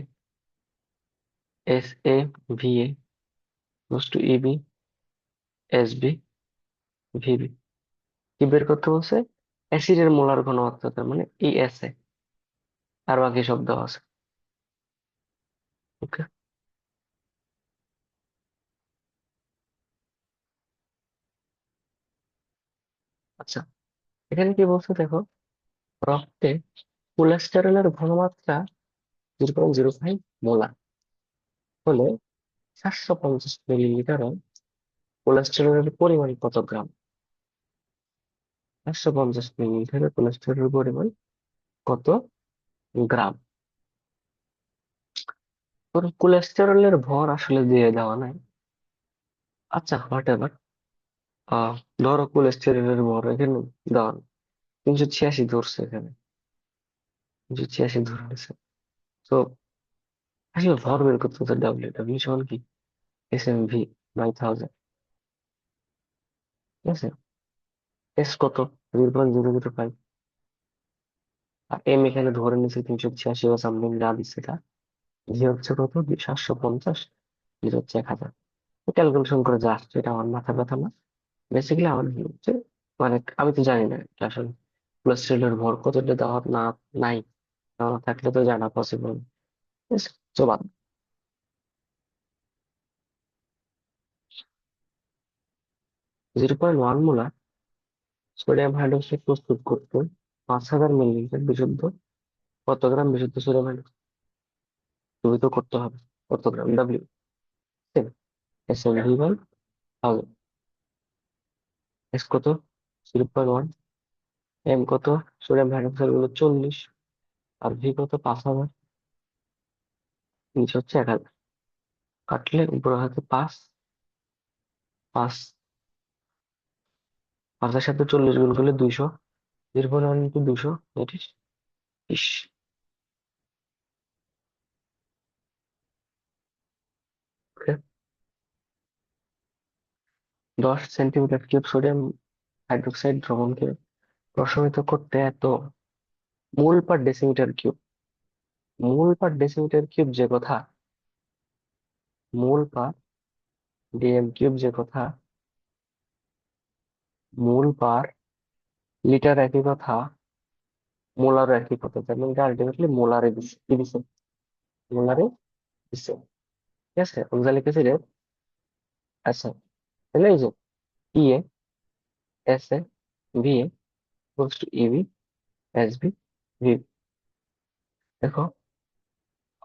SA VA goes to EB SB VB। কি বের করতে বলছে? অ্যাসিডের মোলার ঘনমাত্রা, তার মানে ESA। আর বাকি সব দেওয়া আছে। ওকে। আচ্ছা, এখানে কি বলছে দেখো, রক্তে কোলেস্টেরলের ঘনমাত্রা 0.05 মোলার হলে 750 মিলিলিটারে কোলেস্টেরলের পরিমাণ কত গ্রাম? 750 মিলিলিটারে কোলেস্টেরলের পরিমাণ কত গ্রাম? তোর কোলেস্টেরলের ভর আসলে দিয়ে দেওয়া নাই। আচ্ছা, হোয়াট এভার। আহ ধরো কোলেস্টেরলের ভর এখানে দেওয়া নাই। 386 ধরছে এখানে, 386 ধরে নিছে। তো আসলে ভর বের করতে হচ্ছে, ডাব্লিউ ডাব্লিউ সমান কি? SMV/1000। ঠিক আছে। এস কত? 0.005। আর এম এখানে ধরে নিচ্ছে 386 বা সামথিং যা দিচ্ছে তা। জি হচ্ছে কত? 750। জি হচ্ছে 1000। ক্যালকুলেশন করে যা আসছে, এটা আমার মাথা ব্যথা না। বেসিক্যালি আমার কি হচ্ছে, মানে আমি তো জানি না এটা আসলে কোলেস্ট্রলের ভর কতটা দেওয়া না নাই, দেওয়া থাকলে তো জানা পসিবল। তো বাদ। 0.1 মোলার সোডিয়াম হাইড্রোক্সাইড প্রস্তুত করতে 5000 মিলিলিটার বিশুদ্ধ কত গ্রাম বিশুদ্ধ সোডিয়াম হাইড্রোক্সাইড? তুমি তো করতে হবে। কত গ্রাম? W SMV/1000। এস কত? 0.1। এম কত? সোডিয়াম হাইড্রোক্সাইড গুলো 40। আর ভি কত? 5000। নিচে হচ্ছে 1000। কাটলে উপরে হাতে 5। 5, 5-এর সাথে 40 গুণ করলে 200। 0.1 into 200, that is 20। Okay. 10 centimetre cube sodium hydroxide দ্রবণকে প্রশমিত করতে এত mole per decimetre cube, mole per decimetre cube যে কথা, মোল পার ডিএম কিউব যে কথা, মোল পার লিটার একই কথা, মোলার একই কথা। তার মানে আলটিমেটলি মোলারে দিচ্ছে, কি দিচ্ছে? মোলারে দিচ্ছে। ঠিক আছে, ওগুলা লিখেছি রে। আচ্ছা, তাহলে এই যে EA S A V A equals to EB S B V. দেখো,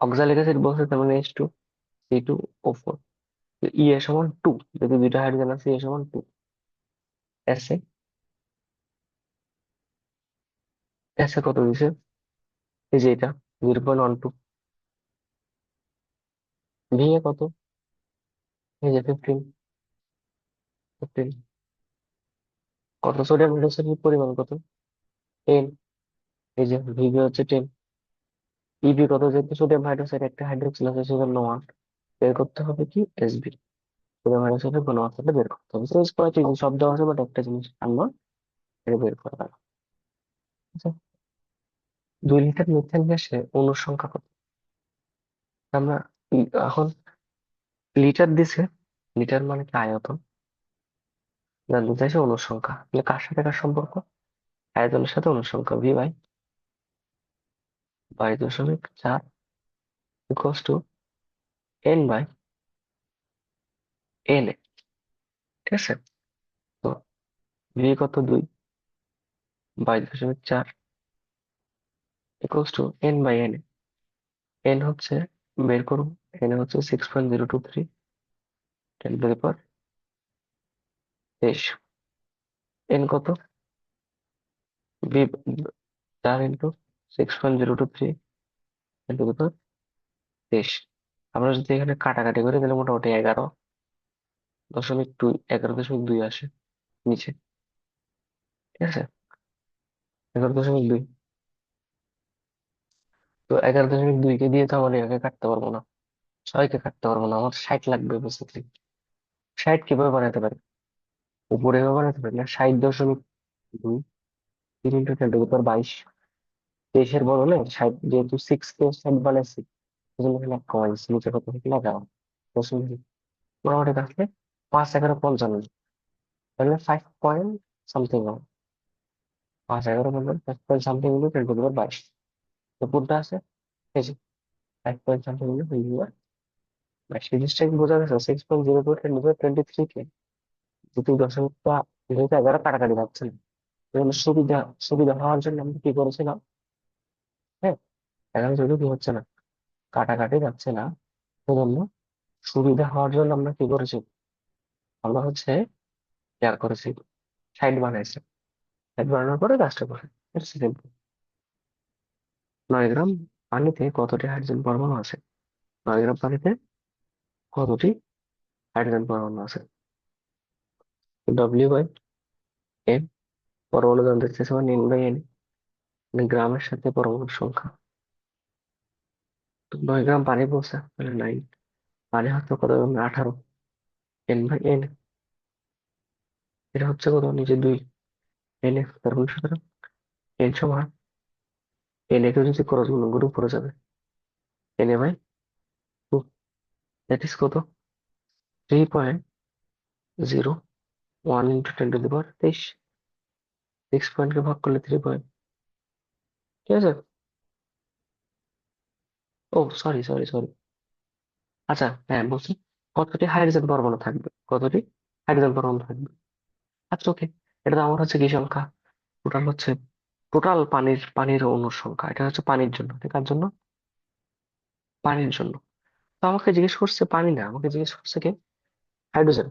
অক্সালিক অ্যাসিড বলছে, তার মানে H2C2O4। ই এ সমান 2, যদি দুইটা হাইড্রোজেন আছে, এ সমান 2। এস এ এস এ কত দিছে? এই যে এটা 0.12। ভি এ কত? এই যে 15। 15 কত? সোডিয়াম হাইড্রোক্সাইডের পরিমাণ কত? 10। এই যে ভিভি হচ্ছে 10। ইবি কত? যেহেতু সোডিয়াম হাইড্রোক্সাইড একটা হাইড্রোক্সিল আছে, সেজন্য 1। বের করতে হবে কি? এসবি, সোডিয়াম হাইড্রোক্সাইডের ঘনমাত্রাটা বের করতে হবে। তো কয়েকটি শব্দ আছে, বাট একটা জিনিস আনবো, এটা বের করা লাগবে। আচ্ছা, 2 লিটার মিথেন গ্যাসে অণুর সংখ্যা কত? আমরা এখন লিটার দিছে, লিটার মানে কি আয়তন, জানতে চাইছে অণুর সংখ্যা। তাহলে কার সাথে কার সম্পর্ক? আয়তনের সাথে অণুর সংখ্যা। V/22.4 equals to N/Na। ঠিক আছে। তো ভি কত? 2/2.4 ইকুয়ালস টু N/Na। এন হচ্ছে, বের করুন, এন হচ্ছে 6.023 10 টু দি পাওয়ার 23। এন কত? বি 4 ইন্টু 6.023 ইন্টু কত, 23। আমরা যদি এখানে কাটাকাটি করি তাহলে মোটামুটি 11.2, 11.2 আসে নিচে। ঠিক আছে, 11.2। তো 11.2 কে দিয়ে তো আমার এটাকে কাটতে পারবো না, 6 কে কাটতে পারবো না, আমার 60 লাগবে বেসিক্যালি। 60 কিভাবে বানাতে পারি? উপরে এভাবে বানাতে পারি না, 60.2 3 ইন্টু 10 টু দি পাওয়ার 22। 23-এর বদলে 60, যেহেতু 6 কে 60 বানাইছি, এই জন্য এখানে এক কমা দিচ্ছি, নিচে কত থেকে লাগাও দশমিক। মোটামুটি তাহলে 5-11-55, তাহলে 5 পয়েন্ট সামথিং হবে। 5-11-55, 5 point something into 10 to the power 22। তো কোনটা আছে? এই যে 5 point something into 10 to the power 22। জিনিসটা কি বোঝা গেছে? 6.02 10 টু দি পাওয়ার 23 কে দুটি দশমিকটা, যেহেতু 11 কাটাকাটি যাচ্ছে না, এই জন্য সুবিধা সুবিধা হওয়ার জন্য আমরা কি করেছিলাম? হ্যাঁ, 11 যেহেতু কি হচ্ছে না, কাটাকাটি যাচ্ছে না, সেজন্য সুবিধা হওয়ার জন্য আমরা কি করেছি? আমরা হচ্ছে ইয়ার করেছি, 60 বানাইছি। 60 বানানোর পরে কাজটা করে, ইটস সিম্পল। 9 গ্রাম পানিতে কতটি হাইড্রোজেন পরমাণু আছে? 9 গ্রাম পানিতে কতটি হাইড্রোজেন পরমাণু আছে? W/M, পরমাণু ঘনত্ব সমান N/N, মানে গ্রামের সাথে পরমাণুর সংখ্যা। তো 9 গ্রাম পানি বলছে, তাহলে 9, পানি হচ্ছে কত? 18। N/N, এটা হচ্ছে কত? নিচে 2। NF, তার মানে সুতরাং N সমান, NA কে যদি ক্রস গুণ করে উপরে যাবে, Na/2, দ্যাট ইজ কত? 3.01 ইন্টু 10 টু দি পাওয়ার 23। 6 পয়েন্টকে ভাগ করলে 3 পয়েন্ট। ঠিক আছে। ও সরি সরি সরি, আচ্ছা হ্যাঁ বলছি, কতটি হাইড্রোজেন পরমাণু থাকবে, কতটি হাইড্রোজেন পরমাণু থাকবে। আচ্ছা ওকে, এটা তো আমার হচ্ছে কি সংখ্যা? টোটাল হচ্ছে, টোটাল পানির অণুর সংখ্যা, এটা হচ্ছে পানির জন্য, ঠিক কার জন্য? পানির জন্য। তো আমাকে জিজ্ঞেস করছে পানি না, আমাকে জিজ্ঞেস করছে কি? হাইড্রোজেন।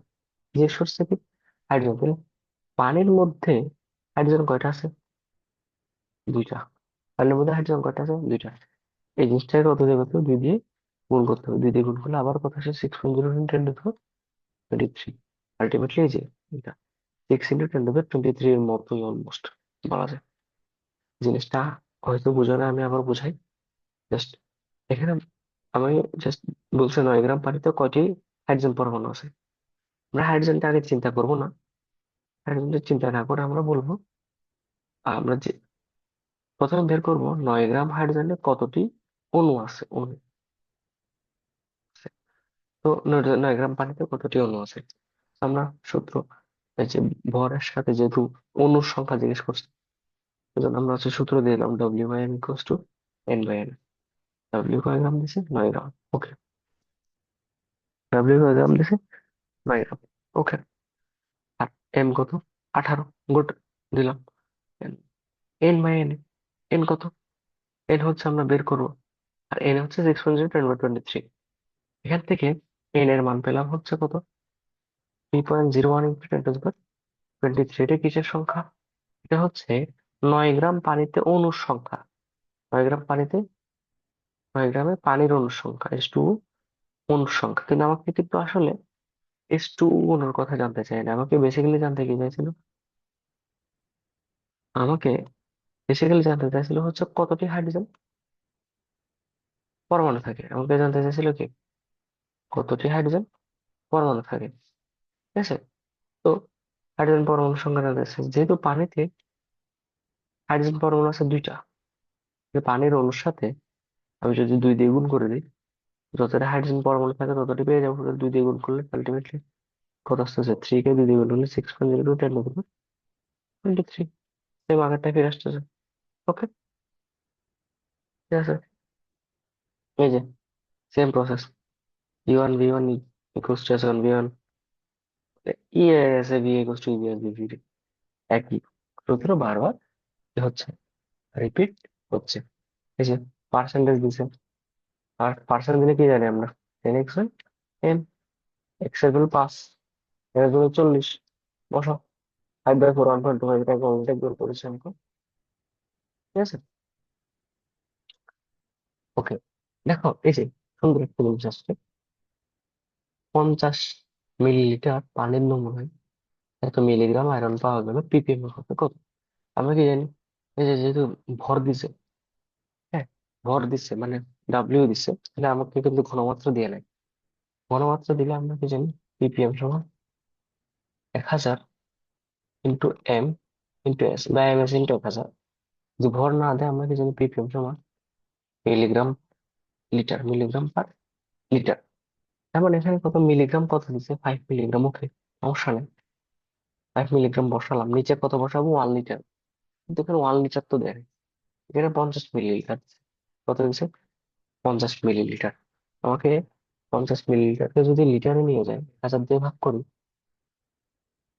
জিজ্ঞেস করছে কি? হাইড্রোজেন, তাহলে পানির মধ্যে হাইড্রোজেন কয়টা আছে? 2টা। পানির মধ্যে হাইড্রোজেন কয়টা আছে? 2টা। এই জিনিসটাকে কত দিয়ে করতে হবে? 2 দিয়ে গুণ করতে হবে। 2 দিয়ে গুণ করলে আবার কত আসে? 6.0 × 10 টু দি পাওয়ার 23। আলটিমেটলি এই যে এটা 6 × 10 টু দি পাওয়ার 23 এর মতোই অলমোস্ট বলা যায়। জিনিসটা হয়তো বোঝা না, আমি আবার বোঝাই। জাস্ট এখানে আমি জাস্ট বলছি 9 গ্রাম পানিতে কয়টি হাইড্রোজেন পরমাণু আছে। আমরা হাইড্রোজেনটা আগে চিন্তা করব না, হাইড্রোজেনটা চিন্তা না করে আমরা বলবো, আমরা যে প্রথমে বের করব 9 গ্রাম হাইড্রোজেনে কতটি অণু আছে, অণু আছে। তো 9 গ্রাম পানিতে কতটি অণু আছে? আমরা সূত্র, এই যে ভরের সাথে যেহেতু অণুর সংখ্যা জিজ্ঞেস করছে, সেজন্য আমরা হচ্ছে সূত্র দিয়ে দিলাম W/M = N/N। ডাব্লিউ কয় গ্রাম দিছে? 9 গ্রাম। ওকে, ডাব্লিউ কয় গ্রাম দিছে? 9 গ্রাম। ওকে। আর এম কত? 18। গুড, দিলাম। N/N, এন কত? এন হচ্ছে আমরা বের করবো, আর এন হচ্ছে 6.0 10 টু দি পাওয়ার 23। এখান থেকে এন এর মান পেলাম হচ্ছে কত? 3.01 ইন্টু 10 টু দি পাওয়ার 23। এটা কিসের সংখ্যা? এটা হচ্ছে 9 গ্রাম পানিতে অণুর সংখ্যা। 9 গ্রাম পানিতে, 9 গ্রামে পানির অণুর সংখ্যা H2O, অণুর সংখ্যা। কিন্তু আমাকে কিন্তু আসলে H2O অণুর কথা জানতে চাই না, আমাকে বেসিক্যালি জানতে কি চাইছিল? আমাকে বেসিক্যালি জানতে চাইছিল হচ্ছে কতটি হাইড্রোজেন পরমাণু থাকে। আমাকে জানতে চাইছিল কি? কতটি হাইড্রোজেন পরমাণু থাকে। ঠিক আছে। তো হাইড্রোজেন পরমাণুর সংখ্যা জানতে চাইছে, যেহেতু পানিতে হাইড্রোজেন পরমাণু আছে 2টা, পানির অণুর সাথে আমি যদি 2 দিয়ে গুণ করে দিই, যতটা হাইড্রোজেন পরমাণু থাকে ততটি পেয়ে যাবো। 2 দিয়ে গুণ করলে আলটিমেটলি কত আসতেছে? 3 কে 2 দিয়ে গুণ করলে 6.0 × 10 টু দি পাওয়ার 23। সেম আগেরটা ফিরে আসতেছে। ওকে, ঠিক আছে। এই যে same process, E1 V1 equals to S1 V1, E S A V equals to EB V, একই সূত্র বারবার কি হচ্ছে? রিপিট হচ্ছে। এই যে পার্সেন্টেজ দিছে, আর পার্সেন্ট দিলে কি জানি আমরা? 10 x এম, এক্স এর ভ্যালু 5, এর ভ্যালু 40, বসাও। 5/4 1.25 এটা কমপ্লিট বের করেছি আমাকে। ঠিক আছে। ওকে, দেখো এই যে সুন্দর একটা জিনিস আসছে। 50 মিলিলিটার পানির নমুনায় এত মিলিগ্রাম আয়রন পাওয়া গেল, পিপিএম এর হবে কত? আমরা কি জানি? এই যে যেহেতু ভর দিছে, হ্যাঁ, ভর দিচ্ছে মানে ডাব্লিউ দিচ্ছে, তাহলে আমাকে কিন্তু ঘনমাত্রা দিয়ে নাই। ঘনমাত্রা দিলে আমরা কি জানি? পিপিএম সমান 1000 ইন্টু এম ইন্টু এস, বা এম এস ইন্টু 1000। যদি ভর না দেয় আমরা কি জানি? পিপিএম সমান milligram litre, milligram per litre. এমন এখানে কত মিলিগ্রাম, কত দিচ্ছে? 5 মিলিগ্রাম। ওকে, সমস্যা নেই, 5 মিলিগ্রাম বসালাম। নিচে কত বসাবো? 1 লিটার। কিন্তু এখানে 1 লিটার তো দেয় নাই। এখানে 50 মিলিলিটার। কত দিচ্ছে? 50 মিলিলিটার। আমাকে 50 মিলিলিটারকে যদি লিটারে নিয়ে যায়, 1000 দিয়ে ভাগ করি,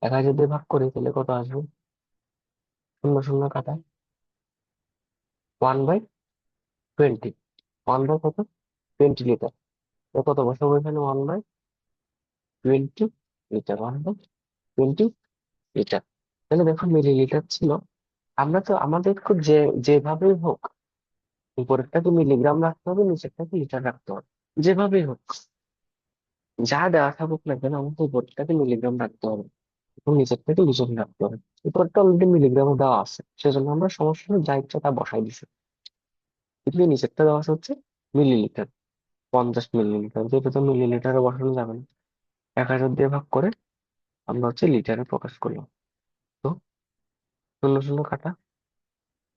1000 দিয়ে ভাগ করি, তাহলে কত আসবে? শূন্য শূন্য কাটায় 1/20। 1/কত? 20 লিটার। তো কত বসাবো এখানে? 1/20 লিটার। 1/20 লিটার। তাহলে দেখো মিলিলিটার ছিল। আমরা তো আমাদেরকে যেভাবেই হোক উপরেরটাকে মিলিগ্রাম রাখতে হবে, নিচেরটাকে লিটার রাখতে হবে। যেভাবেই হোক, যা দেওয়া থাকুক না কেন, আমাকে উপরেরটাকে মিলিগ্রাম রাখতে হবে এবং নিচেরটাকে লিটার রাখতে হবে। উপরটা অলরেডি মিলিগ্রামে দেওয়া আছে, সেজন্য আমরা সমস্যা হলে যা ইচ্ছা তা বসাই দিছি। কিন্তু এই নিচেরটা দেওয়া আছে হচ্ছে মিলিলিটার। 50 মিলিলিটার, যেটা তো মিলিলিটারে বসানো যাবে না। 1000 দিয়ে ভাগ করে আমরা হচ্ছে লিটারে প্রকাশ করলাম। তো শূন্য শূন্য কাটা,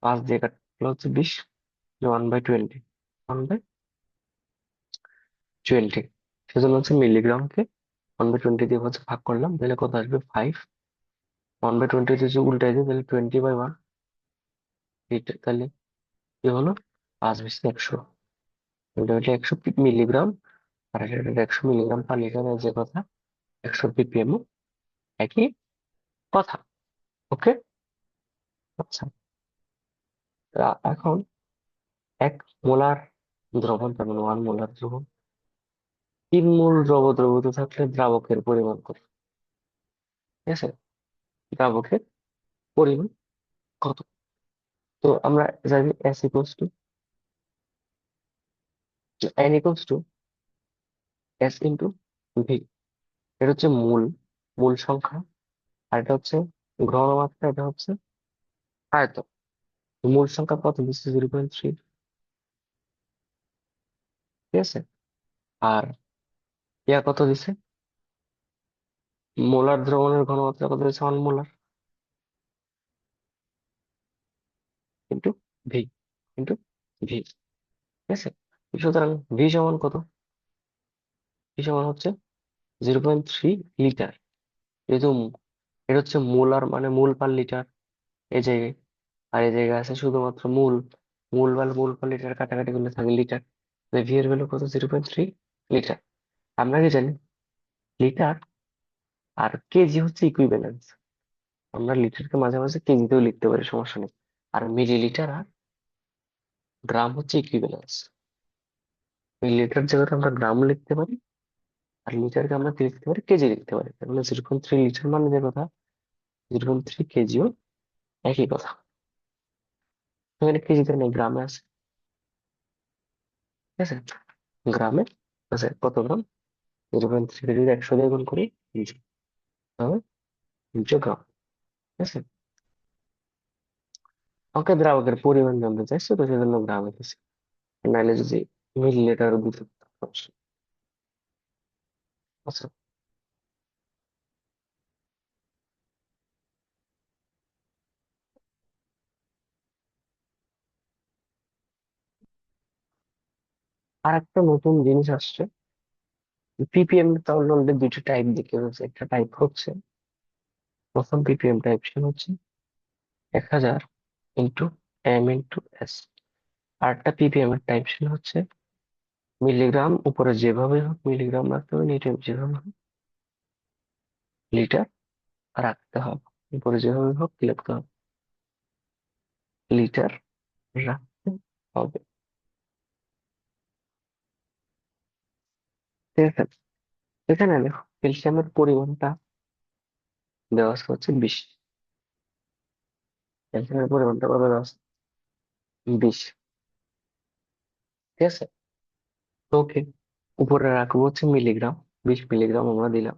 5 দিয়ে কাটলে হচ্ছে 20, 1/20। 1/20, সেজন্য হচ্ছে মিলিগ্রামকে 1/20 দিয়ে হচ্ছে ভাগ করলাম, তাহলে কত আসবে? 5। 1/20 যদি উল্টাই দিই তাহলে 20/1 লিটার। তাহলে কি হলো? 5/100। এটা হচ্ছে 100 মিলিগ্রাম, আর এটা হচ্ছে 100 মিলিগ্রাম পার লিটার, যে কথা 100 পিপিএম একই কথা। ওকে, আচ্ছা। এখন 1 মোলার দ্রবণ, তার মানে 1 মোলার দ্রবণ, 3 মোল দ্রবীভূত থাকলে দ্রাবকের পরিমাণ কত? ঠিক আছে, দ্রাবকের পরিমাণ কত? তো আমরা জানি S equals two N equals to S into V. এটা হচ্ছে মূল, মূল সংখ্যা। আর এটা হচ্ছে ঘনমাত্রা, এটা হচ্ছে আয়তন। মূল সংখ্যা কত দিচ্ছে? 0.3। ঠিক আছে। আর ইয়া কত দিছে? মোলার দ্রবণের ঘনমাত্রা কত দিচ্ছে? 1 molar into V, into V. ঠিক আছে। সুতরাং ভি সমান কত? ভি সমান হচ্ছে 0.3 লিটার। যেহেতু এটা হচ্ছে মোলার, মানে মোল পার লিটার এই জায়গায়, আর এই জায়গায় আছে শুধুমাত্র মূল। মূল পার লিটার কাটাকাটি করলে থাকে লিটার। ভি এর ভ্যালু কত? 0.3 লিটার। আমরা কি জানি? লিটার আর কেজি হচ্ছে ইকুইভ্যালেন্স। আমরা লিটারকে মাঝে মাঝে কেজিতেও লিখতে পারি, সমস্যা নেই। আর মিলিলিটার আর গ্রাম হচ্ছে ইকুইভ্যালেন্স। মিলিলিটার জায়গায় আমরা গ্রাম লিখতে পারি, আর লিটারকে আমরা কি লিখতে পারি? কেজি লিখতে পারি। তার মানে 0.3 লিটার মানে যে কথা, 0.3 কেজিও একই কথা। এখানে কেজিতে নেই, গ্রামে আছে। ঠিক আছে, গ্রামে আছে কত গ্রাম? 0.3 যদি 100 দিয়ে গুণ করি, কেজি হবে 200 গ্রাম। ঠিক আছে। ওকে, দ্রাবকের পরিমাণ জানতে চাইছো তো সেজন্য গ্রামে দিছি, নাইলে যদি মিলিলিটার দিতে। আচ্ছা, আর একটা নতুন জিনিস আসছে। পিপিএম তাহলে অলরেডি দুইটা টাইপ দেখে হচ্ছে। একটা টাইপ হচ্ছে, প্রথম পিপিএম টাইপ সে হচ্ছে 1000 ইন্টু এম ইন্টু এস। আর একটা পিপিএম এর টাইপ সে হচ্ছে মিলিগ্রাম, উপরে যেভাবে হোক মিলিগ্রাম রাখতে হবে, নিচে যেভাবে হোক লিটার রাখতে হবে। উপরে যেভাবে হোক কি লিখতে হবে? লিটার রাখতে হবে। ঠিক আছে। এখানে দেখো ক্যালসিয়ামের পরিমাণটা দেওয়া আছে হচ্ছে 20। ক্যালসিয়ামের পরিমাণটা কত দেওয়া আছে? 20। ঠিক আছে, তো ওকে, উপরে রাখবো হচ্ছে মিলিগ্রাম, 20 মিলিগ্রাম আমরা দিলাম।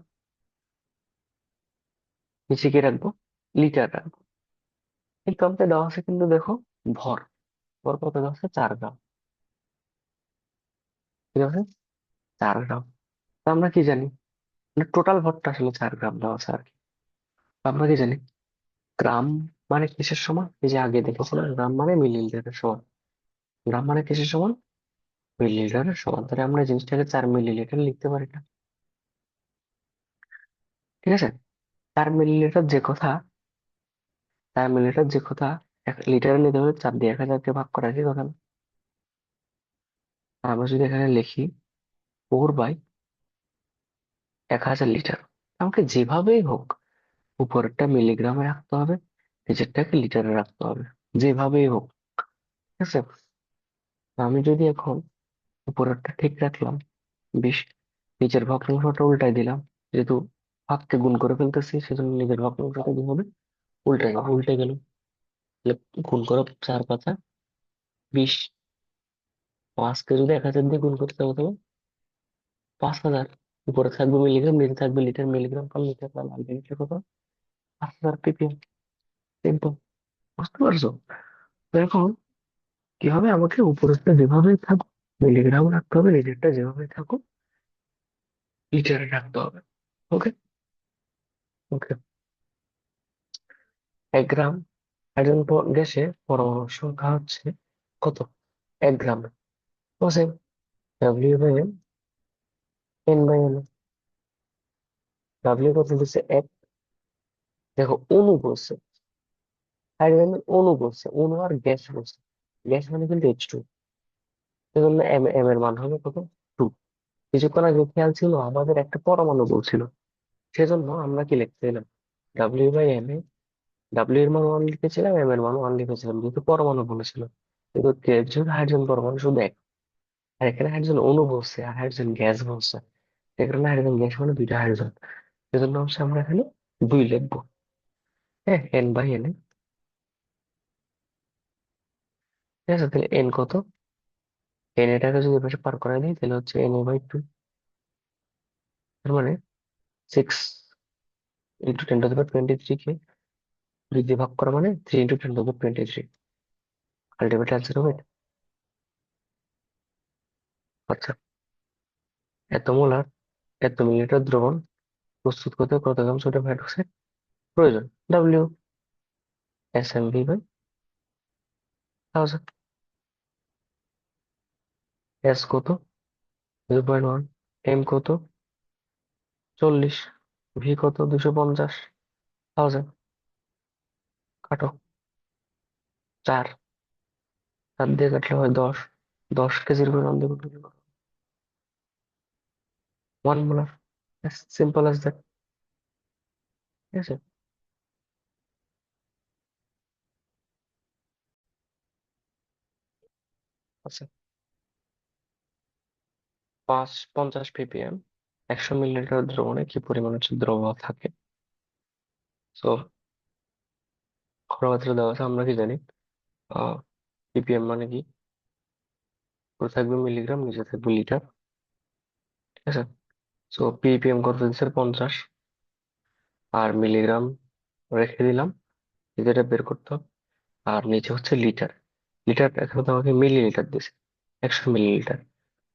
নিচে কি রাখবো? লিটার রাখবো। কিন্তু আমাদের দেওয়া আছে কিন্তু দেখো, ভর, ভর কত দেওয়া আছে? 4 গ্রাম। ঠিক আছে, 4 গ্রাম। তো আমরা কি জানি, টোটাল ভরটা আসলে 4 গ্রাম দেওয়া আছে আর কি। তো আমরা কি জানি, গ্রাম মানে কিসের সমান? এই যে আগে দেখেছিলাম, গ্রাম মানে মিলিলিটারের সমান। গ্রাম মানে কিসের সমান? মিলিলিটারের সমান। তাহলে আমরা এই জিনিসটাকে 4 মিলিলিটার লিখতে পারি না? ঠিক আছে, 4 মিলিলিটার যে কথা, 4 মিলিলিটার যে কথা, 1 লিটারে নিতে হলে 4 দিয়ে 1000কে ভাগ করা, কি কথা না? আর আমরা যদি এখানে লিখি 4/1000 লিটার, আমাকে যেভাবেই হোক উপরেরটা মিলিগ্রামে রাখতে হবে, নিচেরটাকে লিটারে রাখতে হবে, যেভাবেই হোক। ঠিক আছে, তো আমি যদি এখন উপরেরটা ঠিক রাখলাম 20, নিচের ভগ্নাংশটা উল্টাই দিলাম, যেহেতু ভাগকে গুণ করে ফেলতেছি সেজন্য নিচের ভগ্নাংশটা কি হবে? উল্টে গেল। তাহলে গুণ করো 4 × 5 = 20। 5কে যদি 1000 দিয়ে গুণ করতে হবে, তাহলে 5000। উপরে থাকবে মিলিগ্রাম, নিচে থাকবে litre, milligram per litre per ultimately কত? 5000 ppm। সিম্পল। বুঝতে পারছো? তো এখন কি হবে, আমাকে উপরেরটা যেভাবেই থাকুক মিলিগ্রাম রাখতে হবে, নিচেরটা যেভাবে থাকুক লিটারে রাখতে হবে। ওকে। ওকে, 1 গ্রাম হাইড্রোজেন গ্যাসে পরমাণুর সংখ্যা হচ্ছে কত? 1 গ্রাম। তো সেম, W/M, N/N। ডাব্লিউ কত দিচ্ছে? 1। দেখো অণু বলছে, হাইড্রোজেনের অণু বলছে, অণু আর গ্যাস বলছে। গ্যাস মানে কিন্তু H2, সেজন্য এম এম এর মান হবে কত? 2। কিছুক্ষণ আগে খেয়াল ছিল আমাদের একটা পরমাণু বলছিল, সেজন্য আমরা কি লিখতেছিলাম? W/M এ ডাব্লিউ এর মান 1 লিখেছিলাম, এম এর মান 1 লিখেছিলাম, যেহেতু পরমাণু বলেছিল। কিন্তু যেহেতু হাইড্রোজেন পরমাণু শুধু এক, আর এখানে হাইড্রোজেন অণু বলছে আর হাইড্রোজেন গ্যাস বলছে, এখানে হাইড্রোজেন গ্যাস মানে দুইটা হাইড্রোজেন, সেজন্য হচ্ছে আমরা এখানে 2 লিখবো। হ্যাঁ, N/N। ঠিক আছে, তাহলে এন কত? এটাকে যদি এপাশে পার করে দিই তাহলে হচ্ছে Na/2। তার মানে 6 × 10⁻23 কে 2 দিয়ে ভাগ করা মানে 3 × 10⁻23। আলটিমেট অ্যান্সার হবে এটা। আচ্ছা, এত মোলার, এত মিলিলিটার দ্রবণ প্রস্তুত করতে কত গ্রাম সোডিয়াম হাইড্রোক্সাইড প্রয়োজন? W/SmV/1000। এস কত? 0.1। এম কত? 40। ভি কত? 250,000। কাটো। 4, 4 দিয়ে কাটলে হয় 10। 10 কেজির উপর রান দেবো, 1 মোলার। Simple as that. ঠিক আছে। আচ্ছা, 50 ppm 100 মিলিলিটার দ্রবণে কি পরিমাণ হচ্ছে দ্রব থাকে? তো খরচ দেওয়া আছে, আমরা কি জানি? ppm মানে কি? উপরে থাকবে মিলিগ্রাম, নিচে থাকবে লিটার। ঠিক আছে, তো ppm কত দিচ্ছে? 50। আর মিলিগ্রাম রেখে দিলাম, যেটা বের করতে হবে। আর নিচে হচ্ছে লিটার। লিটার এখন তো আমাকে মিলিলিটার দিছে, 100 মিলিলিটার।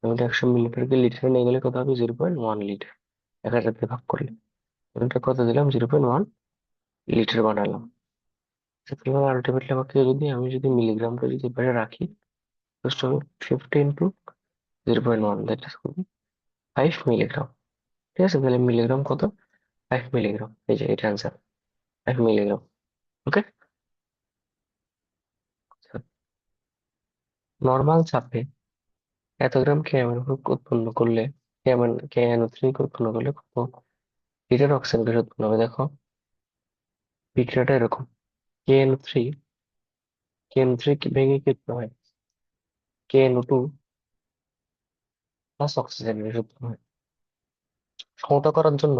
আমি 100 মিলিলিটারকে লিটারে নিয়ে গেলে কত হবে? 0.1 লিটার। 1000 দিয়ে ভাগ করলে এটা কত দিলাম? 0.1 লিটার বানালাম। তাহলে আলটিমেটলি আমাকে যদি, আমি যদি মিলিগ্রামটা যদি এবারে রাখি, জাস্ট হবে 50 × 0.1, দ্যাট ইজ 5 মিলিগ্রাম। ঠিক আছে, তাহলে মিলিগ্রাম কত? 5 মিলিগ্রাম। এই যে এটা অ্যান্সার, 5 মিলিগ্রাম। ওকে। নর্মাল চাপে এত গ্রাম KMnO উৎপন্ন করলে, KNO3 উৎপন্ন করলে কত লিটার অক্সিজেন গ্যাস উৎপন্ন হবে? দেখো বিক্রিয়াটা এরকম, KNO3, KNO3 কি ভেঙে কি উৎপন্ন হয়? KNO2 প্লাস অক্সিজেন গ্যাস উৎপন্ন হয়। সমতা করার জন্য,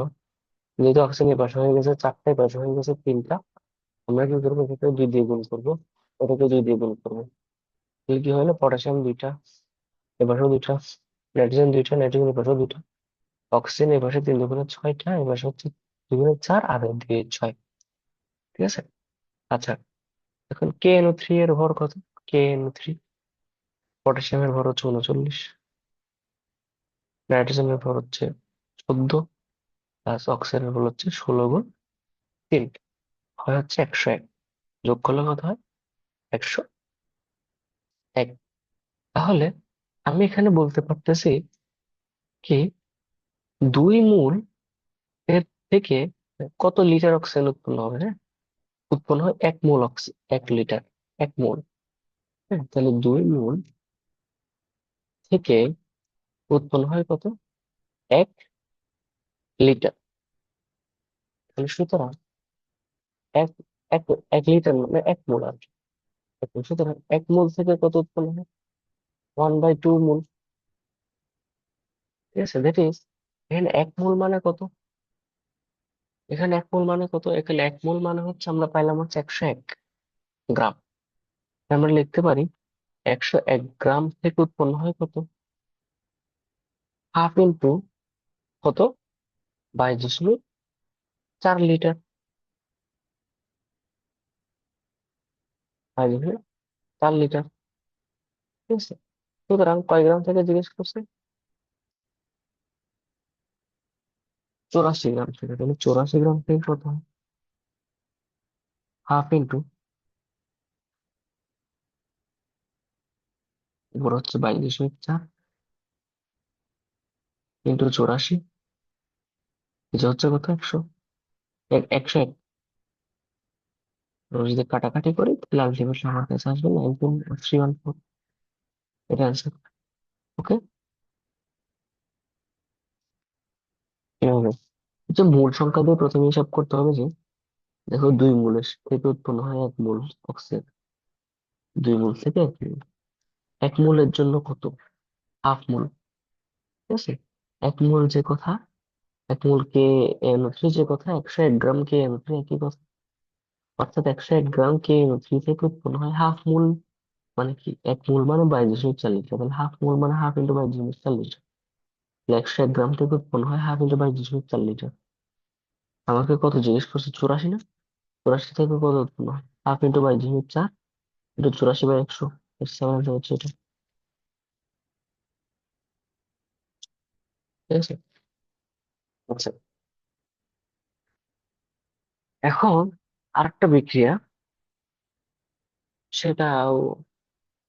যেহেতু অক্সিজেন এর পাশে হয়ে গেছে 4টা, পাশে হয়ে গেছে 3টা, আমরা কি করবো, এটাকে 2 দিয়ে গুণ করবো, এটাকে 2 দিয়ে গুণ করবো। তাহলে কি হলো, পটাশিয়াম 2টা, এপাশেও 2টা, নাইট্রোজেন 2টা, নাইট্রোজেন এপাশেও 2টা, অক্সিজেন এপাশে 3 × 6টা, এপাশে হচ্ছে 2 × 4, আর 2 × 6। ঠিক আছে। আচ্ছা, এখন KNO3 এর ভর কত? KNO3, পটাশিয়ামের ভর হচ্ছে 39, নাইট্রোজেনের ভর হচ্ছে 14, প্লাস অক্সিজেনের ভর হচ্ছে 16 × 3, হয় হচ্ছে 101। যোগ করলে কত হয়? 101। তাহলে আমি এখানে বলতে পারতেছি কি, 2 মোল এর থেকে কত লিটার অক্সিজেন উৎপন্ন হবে? হ্যাঁ, উৎপন্ন হয় 1 মোল অক্সিজেন, 1 লিটার, 1 মোল। হ্যাঁ, তাহলে 2 মোল থেকে উৎপন্ন হয় কত? 1 লিটার। তাহলে সুতরাং এক এক 1 লিটার মানে 1 মোল আর কি। সুতরাং 1 মোল থেকে কত উৎপন্ন হয়? 1/2 মোল। ঠিক আছে, দ্যাট ইজ, এখানে 1 মোল মানে কত? এখানে 1 মোল মানে হচ্ছে, আমরা পাইলাম হচ্ছে 101 গ্রাম। আমরা লিখতে পারি 101 গ্রাম থেকে উৎপন্ন হয় কত? হাফ ইন্টু কত? 22.4 লিটার। 22.4 লিটার। ঠিক আছে। সুতরাং কয় গ্রাম থেকে জিজ্ঞেস করছে? 84 গ্রাম থেকে। তাহলে 84 গ্রাম থেকে কত হয়? হাফ ইন্টু, উপর হচ্ছে 22.4 ইন্টু 84, যে হচ্ছে কত? 100 যদি কাটাকাটি করি তাহলে আলটিমেটলি আমার কাছে আসবে 9.314। এটা অ্যান্সার। ওকে। এভাবে হচ্ছে মূল সংখ্যা দিয়ে প্রথমে হিসাব করতে হবে যে, দেখো 2 মোলের থেকে উৎপন্ন হয় 1 মোল অক্সিজেন। 2 মোল থেকে 1 মোল, 1 মোলের জন্য কত? হাফ মোল। ঠিক আছে। 1 মোল যে কথা, 1 মোল KNO3 যে কথা, 101 গ্রাম KNO3 একই কথা। অর্থাৎ 101 গ্রাম KNO3 থেকে উৎপন্ন হয় হাফ মোল। মানে কি, 1 মোল মানে 22.4 লিটার, তাহলে হাফ মোল মানে হাফ ইন্টু 22.4 লিটার। 101 গ্রাম থেকে উৎপন্ন হয় হাফ ইন্টু 22.4 লিটার। আমাকে কত জিজ্ঞেস করছে? 84 না? 84 থেকে কত উৎপন্ন হয়? Half into 22.4 into 84/100। এর সেভেন আনসার হচ্ছে এটা। ঠিক আছে। আচ্ছা, এখন আরেকটা বিক্রিয়া, সেটাও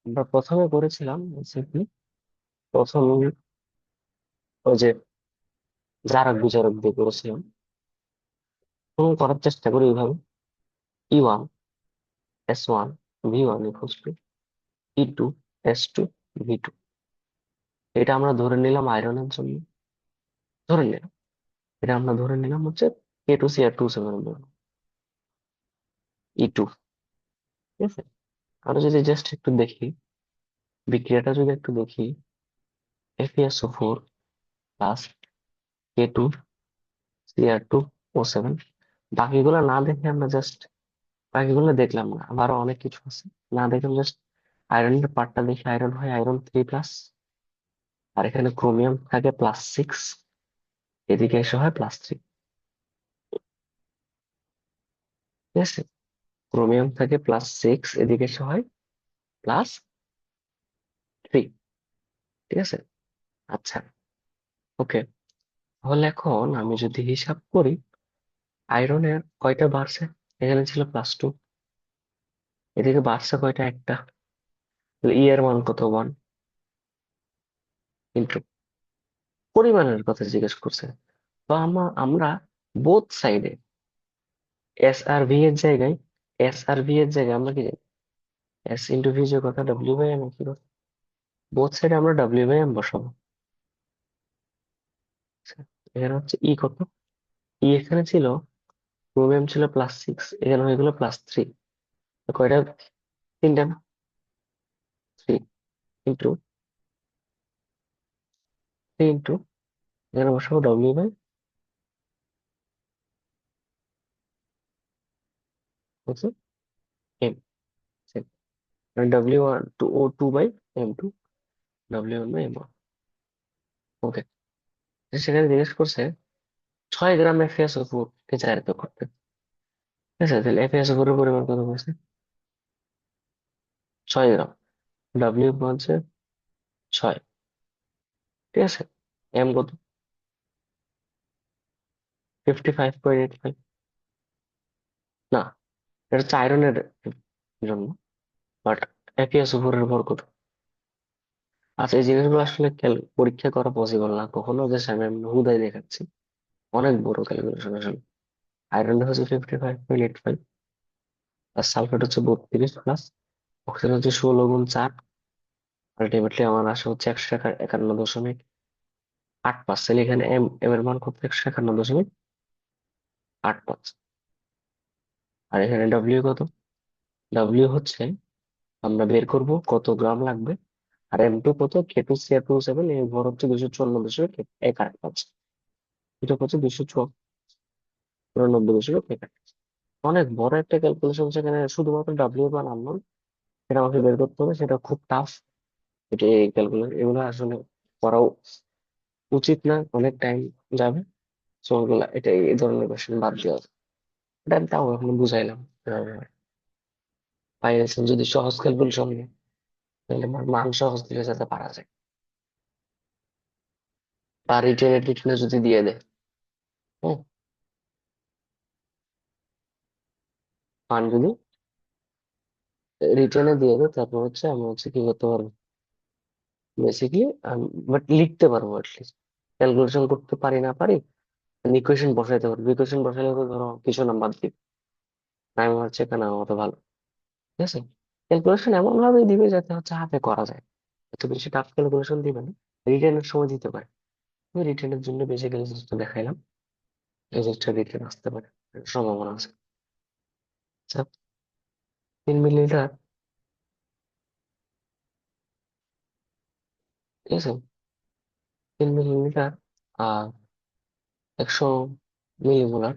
আমরা প্রথমে করেছিলাম হচ্ছে কি, প্রথম ওই যে জারক বিজারক দিয়ে করেছিলাম। এখন করার চেষ্টা করি এইভাবে: E1 S1 V1 = E2 S2 V2। এটা আমরা ধরে নিলাম আয়রনের জন্য, ধরে নিলাম। এটা আমরা ধরে নিলাম হচ্ছে K2Cr2 7 এর জন্য, E2। ঠিক আছে। আমরা যদি জাস্ট একটু দেখি, বিক্রিয়াটা যদি একটু দেখি, FeSO4 + K2Cr2O7। বাকিগুলো না দেখে আমরা জাস্ট, বাকিগুলো দেখলাম না, আরো অনেক কিছু আছে, না দেখে জাস্ট আয়রনের পার্টটা দেখি। আয়রন হয় আয়রন 3+, আর এখানে ক্রোমিয়াম থাকে +6, এদিকে এসে হয় +3। ঠিক আছে। ক্রোমিয়াম থাকে +6, এদিকে এসে হয় +3। ঠিক আছে। আচ্ছা, ওকে। তাহলে এখন আমি যদি হিসাব করি, আয়রনের কয়টা বাড়ছে? এখানে ছিল +2, এদিকে বাড়ছে কয়টা? একটা। তাহলে ই এর মান কত? 1। কিন্তু পরিমাণের কথা জিজ্ঞেস করছে, তো আমরা বোথ সাইডে এস আর ভি এর জায়গায় আমরা কি জানি? S × V যে কথা, W/M কি কথা? বোথ সাইডে আমরা W/M বসাবো। আচ্ছা, এখানে হচ্ছে ই কত? এখানে ছিল, ক্রোমিয়াম ছিল +6, এখানে হয়ে গেল +3। কয়টা? 3টা না? 3 ইন্টু 3 ইন্টু, এখানে বসাবো W/, হচ্ছে এম, ডাব্লিউ ওয়ান টু ও two by M two, W one by M one. Okay, সেখানে জিজ্ঞেস করছে 6 গ্রাম FeSO4 কে জারিত করতে। ঠিক আছে, তাহলে FeSO4 এর পরিমাণ কত বলছে? 6 গ্রাম। ডাব্লিউ বলছে 6। ঠিক আছে, এম কত? 55.85। না, এটা হচ্ছে আয়রনের জন্য, বাট FeSO4 এর ভর কত? আচ্ছা, এই জিনিসগুলো আসলে পরীক্ষা করা পসিবল না কখনো, যে আমি এমনি হুদাই দেখাচ্ছি। অনেক বড় ক্যালকুলেশন আসলে। আয়রন হচ্ছে 55.85, আর সালফেট হচ্ছে 32 প্লাস, অক্সিজেন হচ্ছে 16 গুণ 4। আলটিমেটলি আমার আসে হচ্ছে 151.85। তাহলে এখানে এম এম এর মান কত? 151.85। আর এখানে ডাব্লিউ কত? ডাব্লিউ হচ্ছে, আমরা বের করব কত গ্রাম লাগবে। আর M2 কত? K2Cr27, এর ভর হচ্ছে 254.185। এটা হচ্ছে 294.185। অনেক বড় একটা ক্যালকুলেশন, সেখানে শুধুমাত্র ডাব্লিউ এর মান আননোন, সেটা আমাকে বের করতে হবে, সেটা খুব টাফ। এটা এই ক্যালকুলেশন এগুলো আসলে করাও উচিত না, অনেক টাইম যাবে। সো ওগুলা এটা এই ধরনের কোয়েশ্চেন বাদ দেওয়া যায়। এটা আমি তাও এখন বুঝাইলাম কিভাবে হয়। পাইরেশন যদি সহজ ক্যালকুলেশন নিয়ে, তাহলে আমার মান সহজ দিলে যাতে পারা যায়, বা রিটেনে যদি দিয়ে দেয়। হ্যাঁ, মান যদি রিটেনে দিয়ে দেয়, তারপর হচ্ছে আমি হচ্ছে কি করতে পারবো, বেসিকলি বাট লিখতে পারবো অ্যাটলিস্ট। ক্যালকুলেশন করতে পারি না পারি, ইকুয়েশন বসাইতে পারবো। ইকুয়েশন বসাইলে তো ধরো কিছু নাম্বার দিবে, আমি হচ্ছে কেন অত ভালো। ঠিক আছে, ক্যালকুলেশন এমন ভাবে দিবে যাতে হচ্ছে হাতে করা যায়। এত বেশি টাফ ক্যালকুলেশন দিবে না, রিটেনের সময় দিতে পারে। আমি রিটেনের জন্য বেসিক্যালি জিনিসটা দেখাইলাম, এই জিনিসটা রিটেন আসতে পারে, এর সম্ভাবনা আছে। আচ্ছা, 3 মিলিলিটার। ঠিক আছে, 3 মিলিলিটার আর 100 মিলিমোলার।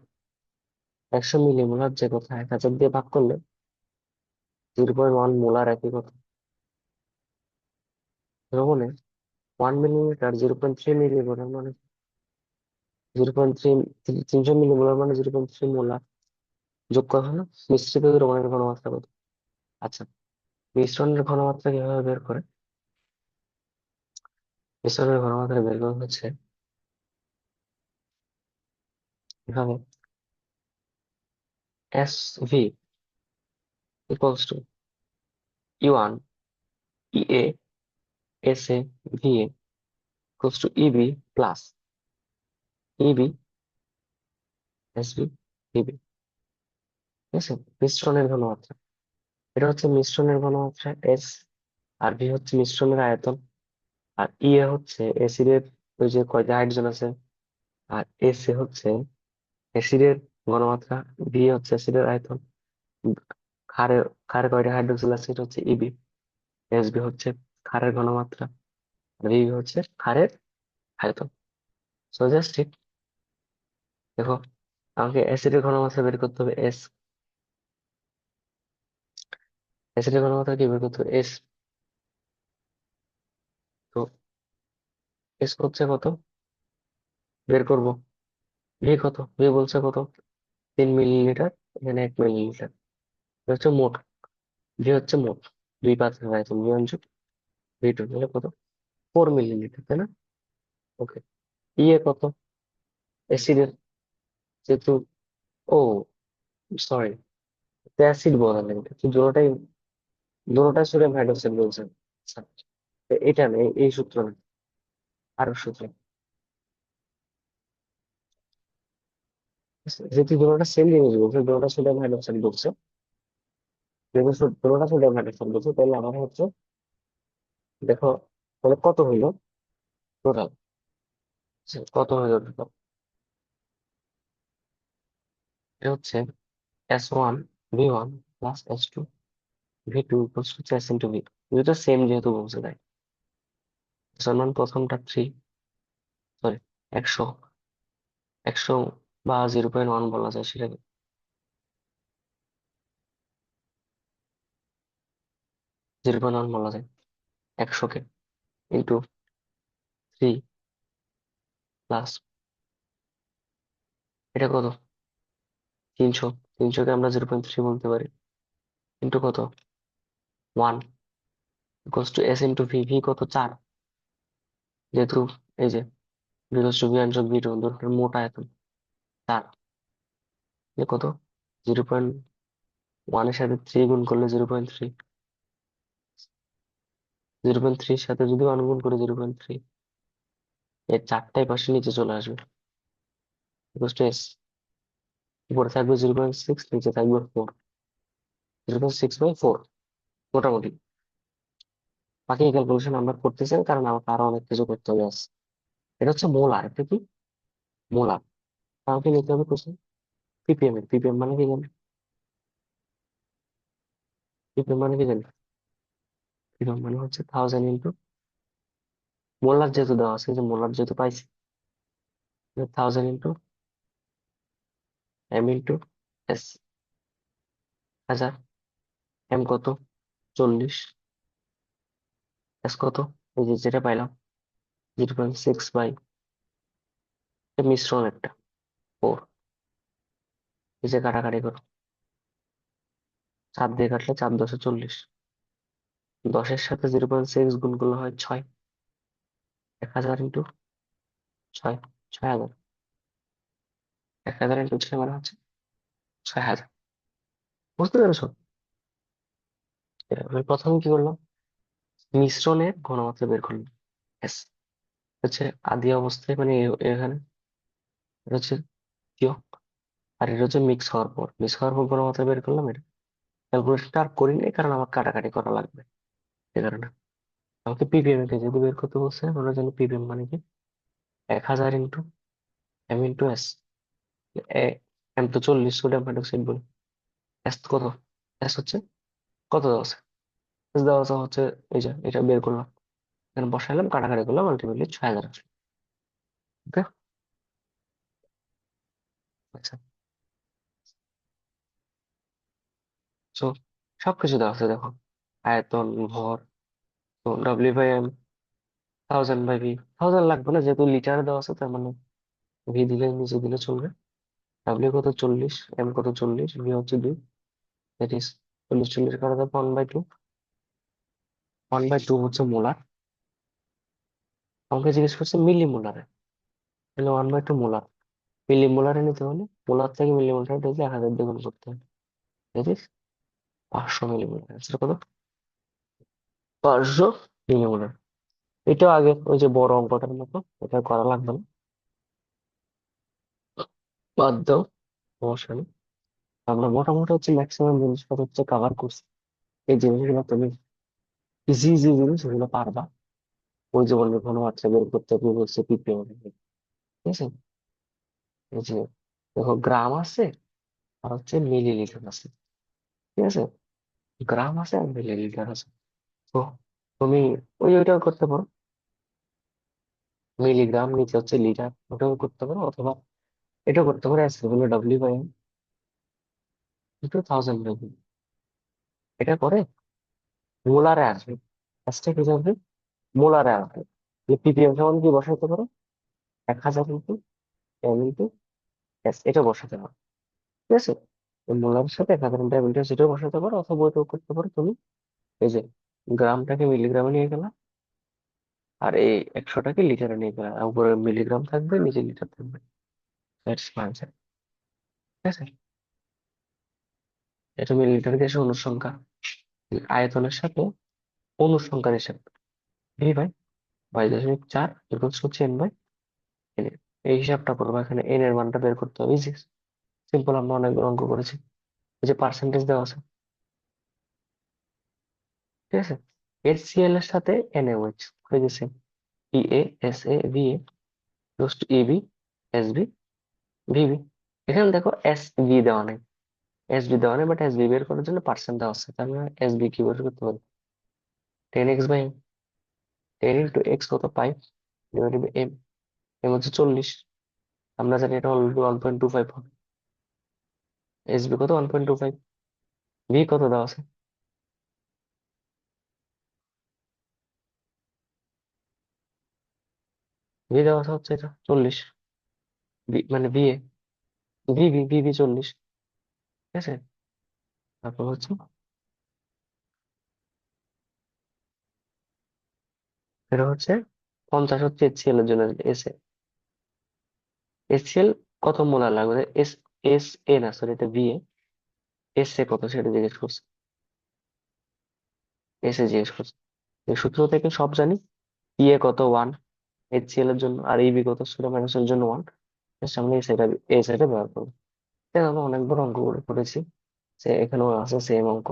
100 মিলিমোলার যে কথা 1000 দিয়ে ভাগ করলে 0.1 মোলার একই কথা। মানে 1 মিলিমিটার 0.3 মিলিমোলার মানে 0.3, 300 মিলিমোলার মানে 0.3 মোলার। যোগ করা হলো মিশ্রিত দ্রবণের ঘনমাত্রা কত? আচ্ছা, মিশ্রণের ঘনমাত্রা কিভাবে বের করে? মিশ্রণের ঘনমাত্রা বের করা হচ্ছে এভাবে: SV equals to E1 EA SA VA equals to EB plus EB SB VB। ঠিক আছে, মিশ্রণের ঘনমাত্রা, এটা হচ্ছে মিশ্রণের ঘনমাত্রা S, আর V হচ্ছে মিশ্রণের আয়তন, আর ইয়ে হচ্ছে অ্যাসিডের ওই যে কয়টা হাইড্রোজেন আছে, আর এসে হচ্ছে অ্যাসিডের ঘনমাত্রা, ভি হচ্ছে অ্যাসিডের আয়তন, ক্ষারে ক্ষারে কয়টা হাইড্রোক্সিল আছে এটা হচ্ছে ইবি, এসবি হচ্ছে ক্ষারের ঘনমাত্রা, আর ভিবি হচ্ছে ক্ষারের আয়তন। সো জাস্ট ঠিক, দেখো, আমাকে অ্যাসিডের ঘনমাত্রা বের করতে হবে এস, অ্যাসিডের ঘনমাত্রা কি বের করতে হবে এস। তো এস হচ্ছে কত বের করব, ভি কত, ভি বলছে কত 3 মিলিলিটার, এখানে 1 মিলিলিটার। এটা হচ্ছে মোট, ভি হচ্ছে মোট, দুই পাত্রের আয়তন নিয়ন্ত্রণ, ভি টোটাল কত 4 মিলিলিটার, তাই না? ওকে, ইয়ে কত অ্যাসিডের, যেহেতু, ও সরি, অ্যাসিড বলা লাগে, তো দুটোটাই, দুটোটাই সোডিয়াম হাইড্রোক্সাইড বলছেন। আচ্ছা, তো এটা নেই, এই সূত্র না, আরো সূত্র। যেহেতু দুটোটা সেম জিনিস বলছে, দুটোটা সোডিয়াম হাইড্রোক্সাইড বলছে, যেহেতু দুটোটা সোডিয়াম হাইড্রোক্সাইড বলছে, তাহলে আমার হচ্ছে, দেখো, তাহলে কত হইলো টোটাল, কত হইলো টোটাল? এটা হচ্ছে S1 V1 plus S2 V2 equals to S into V। দুটো সেম যেহেতু বলছে, তাই সমান প্রথমটা 3, সরি 100, 100 বা 0.1 বলা যায় সেটাকে। 0.1 বলা যায়। 100 কে ইন্টু 3 প্লাস, এটা কত? 300। 300 কে আমরা 0.3 বলতে পারি, ইন্টু কত? 1 equals to S into V. V কত? 4। যেহেতু এই যে বিকজ টু বি অঞ্চল বি দুটোর মোট আয়তন 4, যে কত? 0.1 এর সাথে 3 গুণ করলে 0.3, 0.3 এর সাথে যদি 1 গুণ করে 0.3, এর চারটাই পাশে নিচে চলে আসবে, ইকুয়ালস টু এস। উপরে থাকবে 0.6, নিচে থাকবে 4, 0.6/4 মোটামুটি। বাকি ক্যালকুলেশন আমরা করতেছি না, কারণ আমাকে আরো অনেক কিছু করতে হবে আছে। এটা হচ্ছে মোলার। এটা কি? মোলার। আমাকে নিতে হবে কোশ্চেন পিপিএম এর। পিপিএম মানে কি জানি? পিপিএম মানে কি জানি? পিপিএম মানে হচ্ছে 1000 ইন্টু মোলার, যেহেতু দেওয়া আছে, যে মোলার যেহেতু পাইছি, 1000 into M into S. 1000। M কত? 40। এস কত? এই যে যেটা পাইলাম, 0.6 বাই মিশ্রণ একটা 4। এই যে কাটাকাটি করো, 4 দিয়ে কাটলে 4×10 = 40। 10-এর সাথে 0.6 গুণ করলে হয় 6। 1000 ইন্টু 6, 6000। 1000 ইন্টু 6 মানে হচ্ছে 6000। বুঝতে পেরেছো? আমি প্রথমে কি করলাম? মিশ্রণের ঘনমাত্রা বের করলাম, এস হচ্ছে আদি অবস্থায়, মানে এখানে এটা হচ্ছে দ্বিতীয়, আর এটা হচ্ছে মিক্স হওয়ার পর। মিক্স হওয়ার পর ঘনমাত্রা বের করলাম। এটা ক্যালকুলেশনটা আর করি নাই, কারণ আমার কাটাকাটি করা লাগবে, সে কারণে। আমাকে পিপিএম কে যদি বের করতে বলছে, আমরা জানি পিপিএম মানে কি 1000 into M into S. M তো 40, সোডিয়াম হাইড্রোক্সাইড বলে। এস কত? এস হচ্ছে কত দেওয়া আছে? এস দেওয়া আছে হচ্ছে, এই যে এটা বের করলাম, এখানে বসাইলাম, কাটাকাটি করলাম, আলটিমেটলি 6000 আসবে। ওকে। আচ্ছা, তো সবকিছু দেওয়া আছে দেখো, আয়তন, ভর, তো W/M, 1000/V। 1000 লাগবে না, যেহেতু লিটারে দেওয়া আছে, তার মানে ভি দিলে নিচে দিলে চলবে। ডাব্লিউ কত? 40। এম কত? 40। ভি হচ্ছে 2। দ্যাট ইজ 40 কাটা যাবে 1/2। 1/2 হচ্ছে মোলার। আমাকে জিজ্ঞেস করছে মিলি মোলারে, তাহলে 1/2 মোলার। মিলি মোলারে নিতে হলে মোলার থেকে মিলিমিটার দিলে 1000 দিয়ে গুণ করতে হবে। That is 500 millimetre. আচ্ছা কত? 500 মিলিমিটার। এটাও আগে ওই যে বড় অঙ্কটার মতো, এটা করা লাগবে না, বাদ দাও, সমস্যা নেই। আমরা মোটামুটি হচ্ছে ম্যাক্সিমাম জিনিসপত্র হচ্ছে কাভার করছি। এই জিনিসগুলো তুমি ইজি ইজি জিনিস, সেগুলো পারবা। ওই যে বলবে ঘনমাত্রা বের করতে হবে, বলছে পিপিএম, ঠিক আছে? এই যে দেখো, গ্রাম আছে আর হচ্ছে মিলিলিটার আছে, ঠিক আছে? গ্রাম আছে আর মিলিলিটার আছে। তো তুমি ওইটাও করতে পারো, মিলিগ্রাম নিচে হচ্ছে লিটার, ওটাও করতে পারো, অথবা এটাও করতে পারো, এস হলো W/M ইন্টু 1000/V। এটা করে মোলারে আসবে, এসটা কি যাবে? মোলারে আসবে। পিপিএম সমান কি বসাতে পারো? 1000 ইন্টু এম ইন্টু এস, এটা বসাতে পারো, ঠিক আছে? মোলারের সাথে 1000 ইন্টু সেটাও বসাতে পারো, অথবা ওইটাও করতে পারো তুমি। এই যে গ্রামটাকে মিলিগ্রামে নিয়ে গেলা, আর এই 100টাকে লিটারে নিয়ে গেলা, আর উপরে মিলিগ্রাম থাকবে, নিচে লিটার থাকবে। দ্যাটস মাই আনসার, ঠিক আছে? এটা মিলিলিটার গ্যাসের অনুসংখ্যা, আয়তনের সাথে অনুসংখ্যার হিসাব। ভি বাই 22.4 ইকুয়ালস হচ্ছে N/N। এই হিসাবটা করবো, এখানে এন এর মানটা বের করতে হবে। ইজি, সিম্পল, আমরা অনেক অঙ্ক করেছি। এই যে পার্সেন্টেজ দেওয়া আছে, ঠিক আছে? HCl এর সাথে NaOH হয়ে গেছে PaSaVa equals to Ab SbVb। এখানে দেখো SB দেওয়া নেই, SB দেওয়া নেই, বাট SB বের করার জন্য পার্সেন্ট দেওয়া আছে, তার মানে SB কি বের করতে পারি? 10x/m। 10 ইন্টু x কত? 5 ডিভাইডেড বাই m। m হচ্ছে 40, আমরা জানি এটা অলরেডি 1.25 হবে। SB কত? 1.25। ভি কত দেওয়া আছে? ভি দেওয়া আছে হচ্ছে এটা 40, মানে বিএ, ভি 40, ঠিক আছে। তারপর হচ্ছে এটা হচ্ছে 50 হচ্ছে HCl এর জন্য, এস HCl কত মোলার লাগবে, এস এ না সরি, এটা বিএ, এস এ কত সেটা জিজ্ঞেস করছে, এস এ জিজ্ঞেস করছে। এই সূত্র থেকে সব জানি, পিএ কত 1 HCl এর জন্য, আর ইবি কত সোডিয়াম হাইড্রোক্সাইডের জন্য 1। সামনে এই সাইডে ব্যবহার করবো। এটা আমরা অনেকবার অঙ্ক করে করেছি, যে এখানেও আছে সেম অঙ্ক।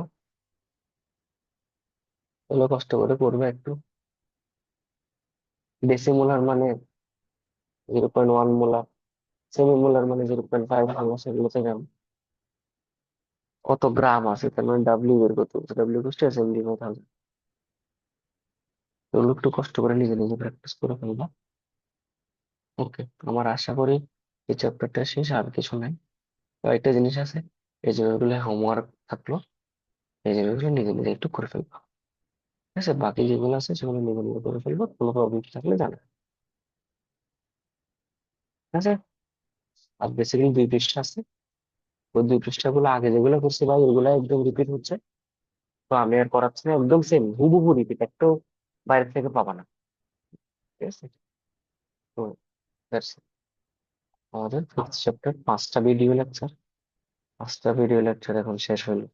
এগুলো কষ্ট করে করবে একটু। ডেসিমোলার মানে 0.1 মোলার, সেমি মোলার মানে 0.5 মোলার, সেগুলো থেকে আমি কত গ্রাম আছে তার মানে ডাব্লিউ বের করতে হচ্ছে, ডাব্লিউ কোষ্টি আছে এমডি 1000। এগুলো একটু কষ্ট করে নিজে নিজে প্র্যাকটিস করে ফেলবা। ওকে, আমার আশা করি এই চ্যাপ্টারটা শেষ, আর কিছু নাই। কয়েকটা জিনিস আছে, এই জিনিসগুলো হোমওয়ার্ক থাকলো, এই জিনিসগুলো নিজে নিজে একটু করে ফেলবা, ঠিক আছে। বাকি যেগুলো আছে সেগুলো নিজে নিজে করে ফেলবো, কোনো প্রবলেম থাকলে জানা, ঠিক আছে। আর বেসিক্যালি 2 পৃষ্ঠা আছে, ওই 2 পৃষ্ঠাগুলো আগে যেগুলো করছি ভাই ওগুলো একদম রিপিট হচ্ছে, তো আমি আর করাচ্ছি না, একদম সেম হুবহু রিপিট, একটাও বাইরে থেকে পাবা না, ঠিক আছে। তো that's it। আমাদের 5th চ্যাপ্টার 5টা ভিডিও লেকচার, 5টা ভিডিও লেকচার এখন শেষ হলো।